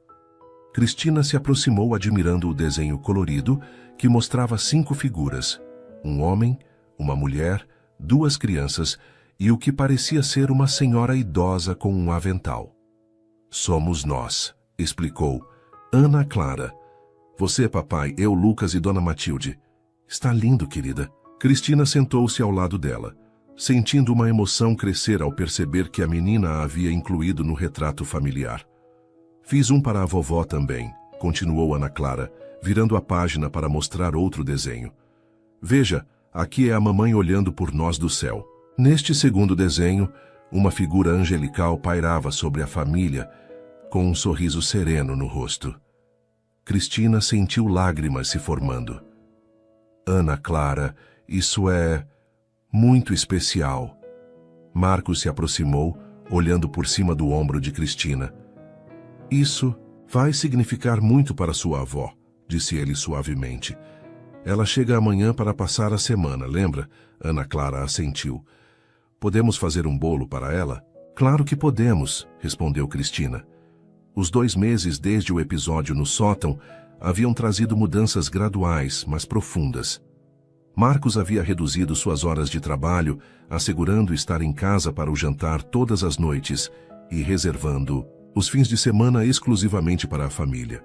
Cristina se aproximou admirando o desenho colorido que mostrava 5 figuras: um homem, uma mulher, 2 crianças e o que parecia ser uma senhora idosa com um avental. Somos nós, explicou Ana Clara. Você, papai, eu, Lucas e Dona Matilde. Está lindo, querida. Cristina sentou-se ao lado dela, sentindo uma emoção crescer ao perceber que a menina a havia incluído no retrato familiar. Fiz um para a vovó também, continuou Ana Clara, virando a página para mostrar outro desenho. Veja, aqui é a mamãe olhando por nós do céu. Neste segundo desenho, uma figura angelical pairava sobre a família, com um sorriso sereno no rosto. Cristina sentiu lágrimas se formando. Ana Clara, isso é muito especial. Marcos se aproximou, olhando por cima do ombro de Cristina. Isso vai significar muito para sua avó, disse ele suavemente. Ela chega amanhã para passar a semana, lembra? Ana Clara assentiu. Podemos fazer um bolo para ela? Claro que podemos, respondeu Cristina. Os 2 meses desde o episódio no sótão haviam trazido mudanças graduais, mas profundas. Marcos havia reduzido suas horas de trabalho, assegurando estar em casa para o jantar todas as noites e reservando os fins de semana exclusivamente para a família.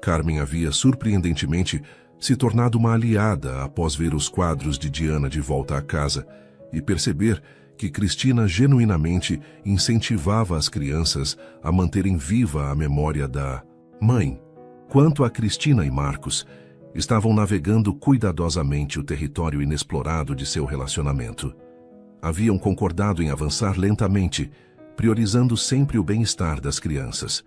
Carmen havia, surpreendentemente, se tornado uma aliada após ver os quadros de Diana de volta à casa e perceber que Cristina genuinamente incentivava as crianças a manterem viva a memória da mãe. Quanto a Cristina e Marcos, estavam navegando cuidadosamente o território inexplorado de seu relacionamento. Haviam concordado em avançar lentamente, priorizando sempre o bem-estar das crianças.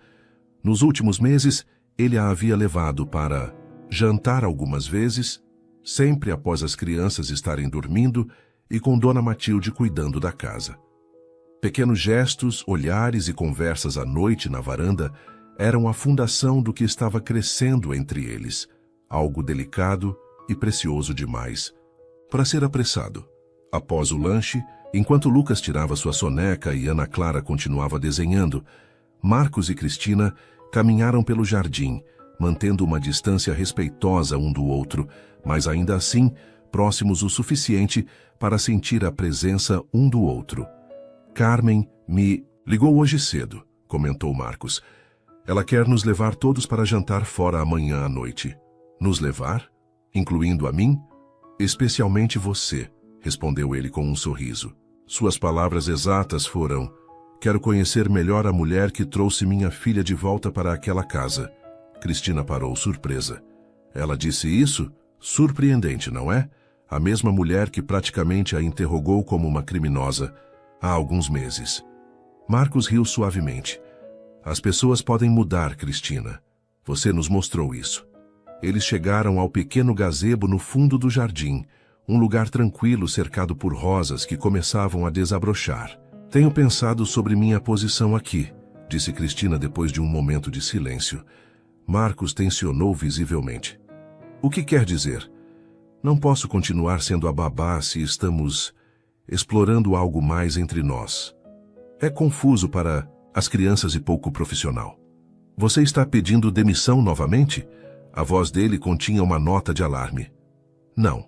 Nos últimos meses, ele a havia levado para jantar algumas vezes, sempre após as crianças estarem dormindo e com Dona Matilde cuidando da casa. Pequenos gestos, olhares e conversas à noite na varanda eram a fundação do que estava crescendo entre eles, algo delicado e precioso demais para ser apressado. Após o lanche, enquanto Lucas tirava sua soneca e Ana Clara continuava desenhando, Marcos e Cristina caminharam pelo jardim, mantendo uma distância respeitosa um do outro, mas ainda assim próximos o suficiente para sentir a presença um do outro. Carmen me ligou hoje cedo, comentou Marcos. Ela quer nos levar todos para jantar fora amanhã à noite. Nos levar? Incluindo a mim? Especialmente você, respondeu ele com um sorriso. Suas palavras exatas foram: quero conhecer melhor a mulher que trouxe minha filha de volta para aquela casa. Cristina parou surpresa. Ela disse isso? Surpreendente, não é? A mesma mulher que praticamente a interrogou como uma criminosa há alguns meses. Marcos riu suavemente. As pessoas podem mudar, Cristina. Você nos mostrou isso. Eles chegaram ao pequeno gazebo no fundo do jardim, um lugar tranquilo cercado por rosas que começavam a desabrochar. Tenho pensado sobre minha posição aqui, disse Cristina depois de um momento de silêncio. Marcos tensionou visivelmente. O que quer dizer? Não posso continuar sendo a babá se estamos explorando algo mais entre nós. É confuso para as crianças e pouco profissional. Você está pedindo demissão novamente? A voz dele continha uma nota de alarme. Não.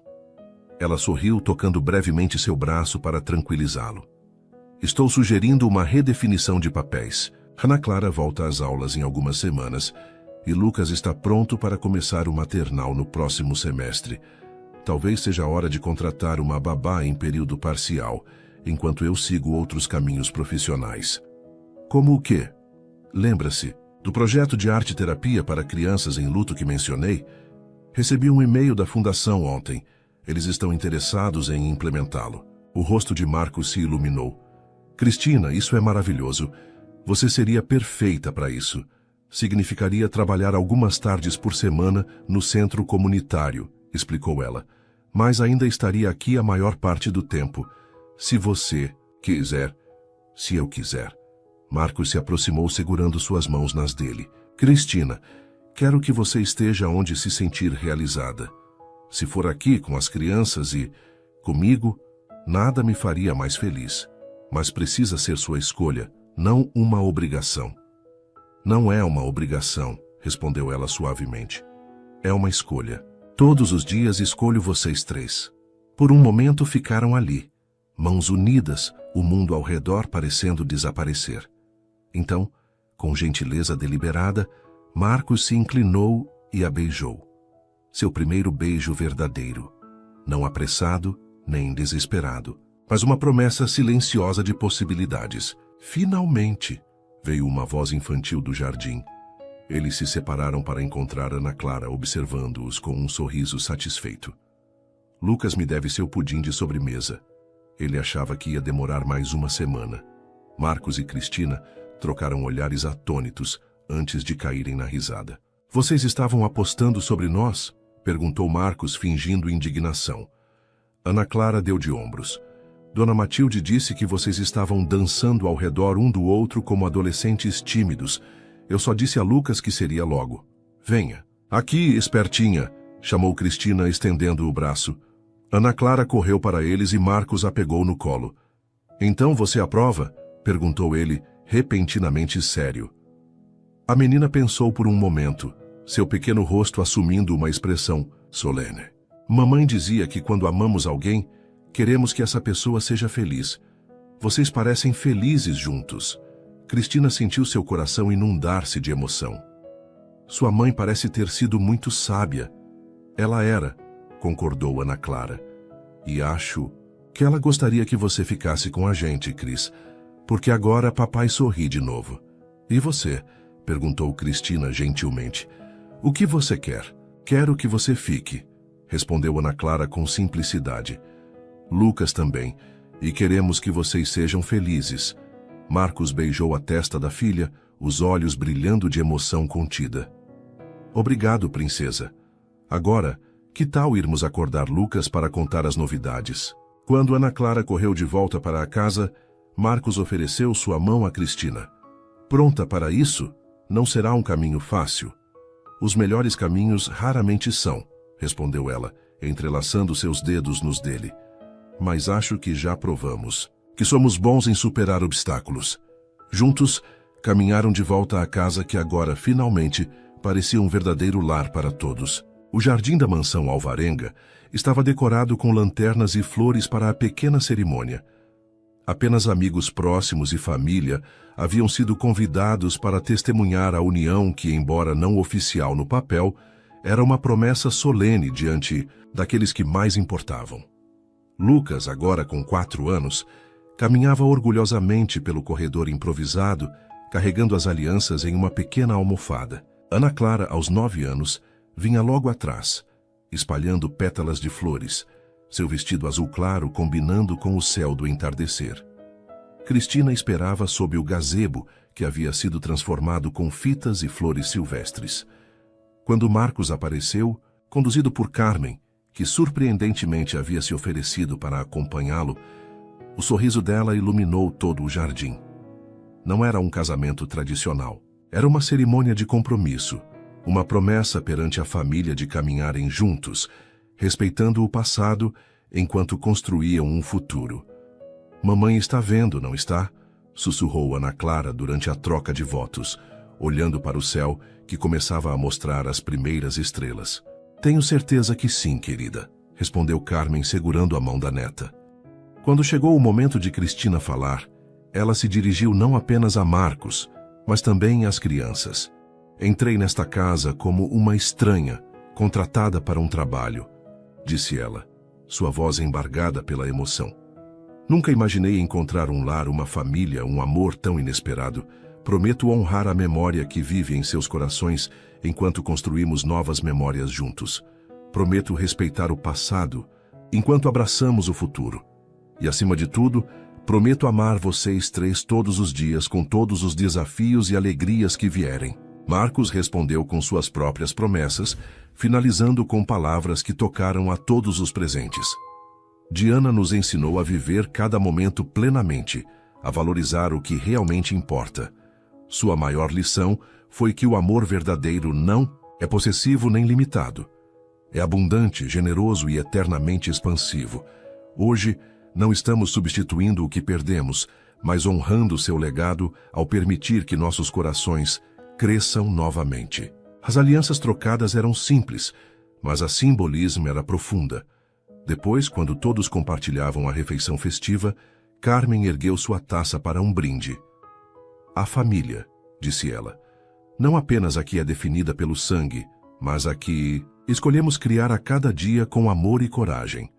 Ela sorriu, tocando brevemente seu braço para tranquilizá-lo. Estou sugerindo uma redefinição de papéis. Ana Clara volta às aulas em algumas semanas e Lucas está pronto para começar o maternal no próximo semestre. Talvez seja a hora de contratar uma babá em período parcial, enquanto eu sigo outros caminhos profissionais. Como o quê? Lembra-se do projeto de arte-terapia para crianças em luto que mencionei? Recebi um e-mail da Fundação ontem. Eles estão interessados em implementá-lo. O rosto de Marcos se iluminou. Cristina, isso é maravilhoso. Você seria perfeita para isso. Significaria trabalhar algumas tardes por semana no centro comunitário, explicou ela. Mas ainda estaria aqui a maior parte do tempo. Se você quiser. Se eu quiser. Marcos se aproximou segurando suas mãos nas dele. Cristina, quero que você esteja onde se sentir realizada. Se for aqui com as crianças e comigo, Nada me faria mais feliz, mas precisa ser sua escolha, não uma obrigação. Não é uma obrigação, respondeu ela suavemente. É uma escolha. Todos os dias escolho vocês três. Por um momento ficaram ali, mãos unidas, o mundo ao redor parecendo desaparecer. Então, com gentileza deliberada, Marcos se inclinou e a beijou. Seu primeiro beijo verdadeiro, não apressado nem desesperado, mas uma promessa silenciosa de possibilidades. Finalmente, veio uma voz infantil do jardim. Eles se separaram para encontrar Ana Clara observando-os com um sorriso satisfeito. Lucas me deve seu pudim de sobremesa. Ele achava que ia demorar mais uma semana. Marcos e Cristina trocaram olhares atônitos antes de caírem na risada. Vocês estavam apostando sobre nós? Perguntou Marcos, fingindo indignação. Ana Clara deu de ombros. Dona Matilde disse que vocês estavam dançando ao redor um do outro como adolescentes tímidos. Eu só disse a Lucas que seria logo. Venha. Aqui, espertinha, chamou Cristina, estendendo o braço. Ana Clara correu para eles e Marcos a pegou no colo. Então você aprova? Perguntou ele, repentinamente sério. A menina pensou por um momento, seu pequeno rosto assumindo uma expressão solene. Mamãe dizia que quando amamos alguém, queremos que essa pessoa seja feliz. Vocês parecem felizes juntos. Cristina sentiu seu coração inundar-se de emoção. Sua mãe parece ter sido muito sábia. Ela era, concordou Ana Clara. E acho que ela gostaria que você ficasse com a gente, Cris, porque agora papai sorri de novo. E você? Perguntou Cristina gentilmente. O que você quer? Quero que você fique, respondeu Ana Clara com simplicidade. Lucas também, e queremos que vocês sejam felizes. Marcos beijou a testa da filha, os olhos brilhando de emoção contida. Obrigado, princesa. Agora, que tal irmos acordar Lucas para contar as novidades? Quando Ana Clara correu de volta para a casa, Marcos ofereceu sua mão a Cristina. Pronta para isso? Não será um caminho fácil. Os melhores caminhos raramente são, respondeu ela, entrelaçando seus dedos nos dele. Mas acho que já provamos que somos bons em superar obstáculos. Juntos, caminharam de volta à casa que agora, finalmente, parecia um verdadeiro lar para todos. O jardim da mansão Alvarenga estava decorado com lanternas e flores para a pequena cerimônia. Apenas amigos próximos e família haviam sido convidados para testemunhar a união que, embora não oficial no papel, era uma promessa solene diante daqueles que mais importavam. Lucas, agora com 4 anos, caminhava orgulhosamente pelo corredor improvisado, carregando as alianças em uma pequena almofada. Ana Clara, aos 9 anos, vinha logo atrás, espalhando pétalas de flores, seu vestido azul claro combinando com o céu do entardecer. Cristina esperava sob o gazebo, que havia sido transformado com fitas e flores silvestres. Quando Marcos apareceu, conduzido por Carmen, que surpreendentemente havia se oferecido para acompanhá-lo, o sorriso dela iluminou todo o jardim. Não era um casamento tradicional. Era uma cerimônia de compromisso, uma promessa perante a família de caminharem juntos, respeitando o passado enquanto construíam um futuro. Mamãe está vendo, não está? Sussurrou Ana Clara durante a troca de votos, olhando para o céu que começava a mostrar as primeiras estrelas. Tenho certeza que sim, querida, respondeu Carmen segurando a mão da neta. Quando chegou o momento de Cristina falar, ela se dirigiu não apenas a Marcos, mas também às crianças. Entrei nesta casa como uma estranha, contratada para um trabalho, disse ela, sua voz embargada pela emoção. Nunca imaginei encontrar um lar, uma família, um amor tão inesperado. Prometo honrar a memória que vive em seus corações enquanto construímos novas memórias juntos. Prometo respeitar o passado enquanto abraçamos o futuro. E, acima de tudo, prometo amar vocês três todos os dias com todos os desafios e alegrias que vierem. Marcos respondeu com suas próprias promessas, finalizando com palavras que tocaram a todos os presentes. Diana nos ensinou a viver cada momento plenamente, a valorizar o que realmente importa. Sua maior lição foi que o amor verdadeiro não é possessivo nem limitado. É abundante, generoso e eternamente expansivo. Hoje, Não estamos substituindo o que perdemos, mas honrando seu legado ao permitir que nossos corações cresçam novamente. As alianças trocadas eram simples, mas a simbolismo era profunda. Depois, quando todos compartilhavam a refeição festiva, Carmen ergueu sua taça para um brinde. A família, disse ela, não apenas a que é definida pelo sangue, mas a que escolhemos criar a cada dia com amor e coragem.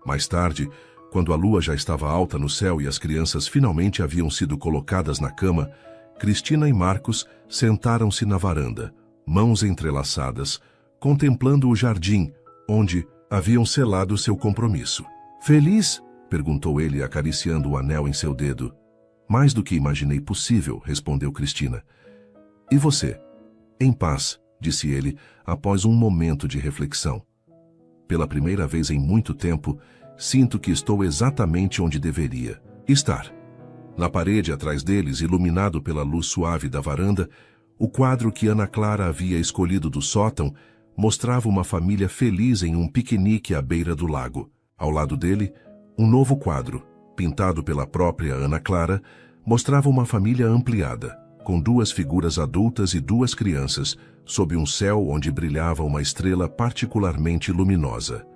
Mais tarde, quando a lua já estava alta no céu e as crianças finalmente haviam sido colocadas na cama, Cristina e Marcos sentaram-se na varanda, mãos entrelaçadas, contemplando o jardim, onde haviam selado seu compromisso. Feliz? Perguntou ele, acariciando o anel em seu dedo. Mais do que imaginei possível, respondeu Cristina. E você? Em paz, disse ele, após um momento de reflexão. Pela primeira vez em muito tempo, sinto que estou exatamente onde deveria estar. Na parede atrás deles, iluminado pela luz suave da varanda, o quadro que Ana Clara havia escolhido do sótão mostrava uma família feliz em um piquenique à beira do lago. Ao lado dele, um novo quadro, pintado pela própria Ana Clara, mostrava uma família ampliada, com 2 figuras adultas e 2 crianças, sob um céu onde brilhava uma estrela particularmente luminosa.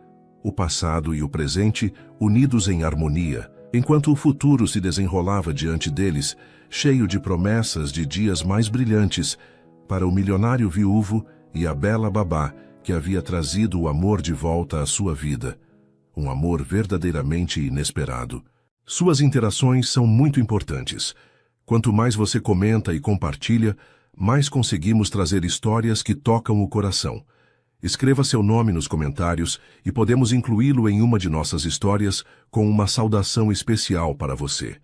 O passado e o presente unidos em harmonia, enquanto o futuro se desenrolava diante deles, cheio de promessas de dias mais brilhantes, para o milionário viúvo e a bela babá que havia trazido o amor de volta à sua vida. Um amor verdadeiramente inesperado. Suas interações são muito importantes. Quanto mais você comenta e compartilha, mais conseguimos trazer histórias que tocam o coração. Escreva seu nome nos comentários e podemos incluí-lo em uma de nossas histórias com uma saudação especial para você.